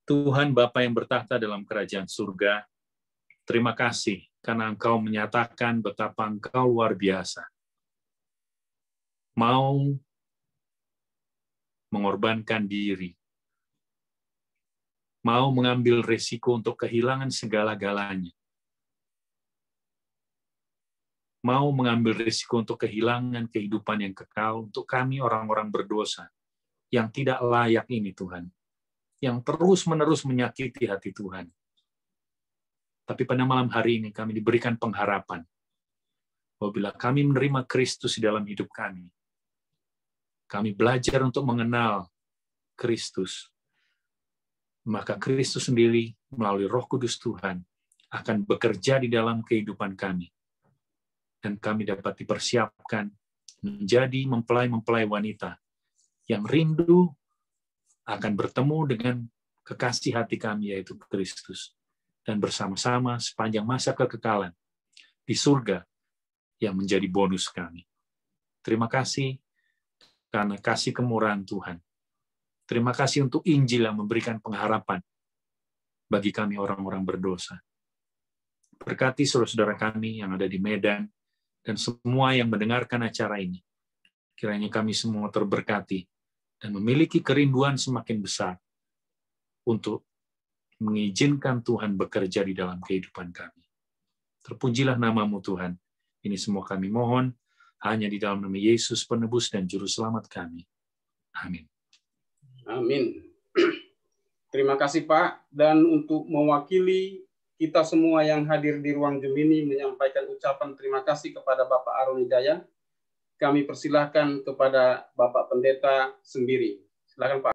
Tuhan Bapa yang bertahta dalam kerajaan surga, terima kasih karena Engkau menyatakan betapa Engkau luar biasa. Mau mengorbankan diri, mau mengambil risiko untuk kehilangan segala-galanya, mau mengambil risiko untuk kehilangan kehidupan yang kekal untuk kami orang-orang berdosa yang tidak layak ini Tuhan, yang terus-menerus menyakiti hati Tuhan. Tapi pada malam hari ini kami diberikan pengharapan bahwa bila kami menerima Kristus di dalam hidup kami belajar untuk mengenal Kristus, maka Kristus sendiri melalui Roh Kudus Tuhan akan bekerja di dalam kehidupan kami. Dan kami dapat dipersiapkan menjadi mempelai-mempelai wanita yang rindu akan bertemu dengan kekasih hati kami, yaitu Kristus. Dan bersama-sama sepanjang masa kekekalan di surga, yang menjadi bonus kami. Terima kasih karena kasih kemurahan Tuhan. Terima kasih untuk Injil yang memberikan pengharapan bagi kami orang-orang berdosa. Berkati saudara-saudara kami yang ada di Medan dan semua yang mendengarkan acara ini. Kiranya kami semua terberkati dan memiliki kerinduan semakin besar untuk mengizinkan Tuhan bekerja di dalam kehidupan kami. Terpujilah nama-Mu Tuhan. Ini semua kami mohon hanya di dalam nama Yesus penebus dan juru selamat kami. Amin. Amin. Terima kasih Pak. Dan untuk mewakili kita semua yang hadir di ruang Gemini menyampaikan ucapan terima kasih kepada Bapak Aron Hidayah, kami persilahkan kepada Bapak Pendeta Sembiri. Silakan Pak.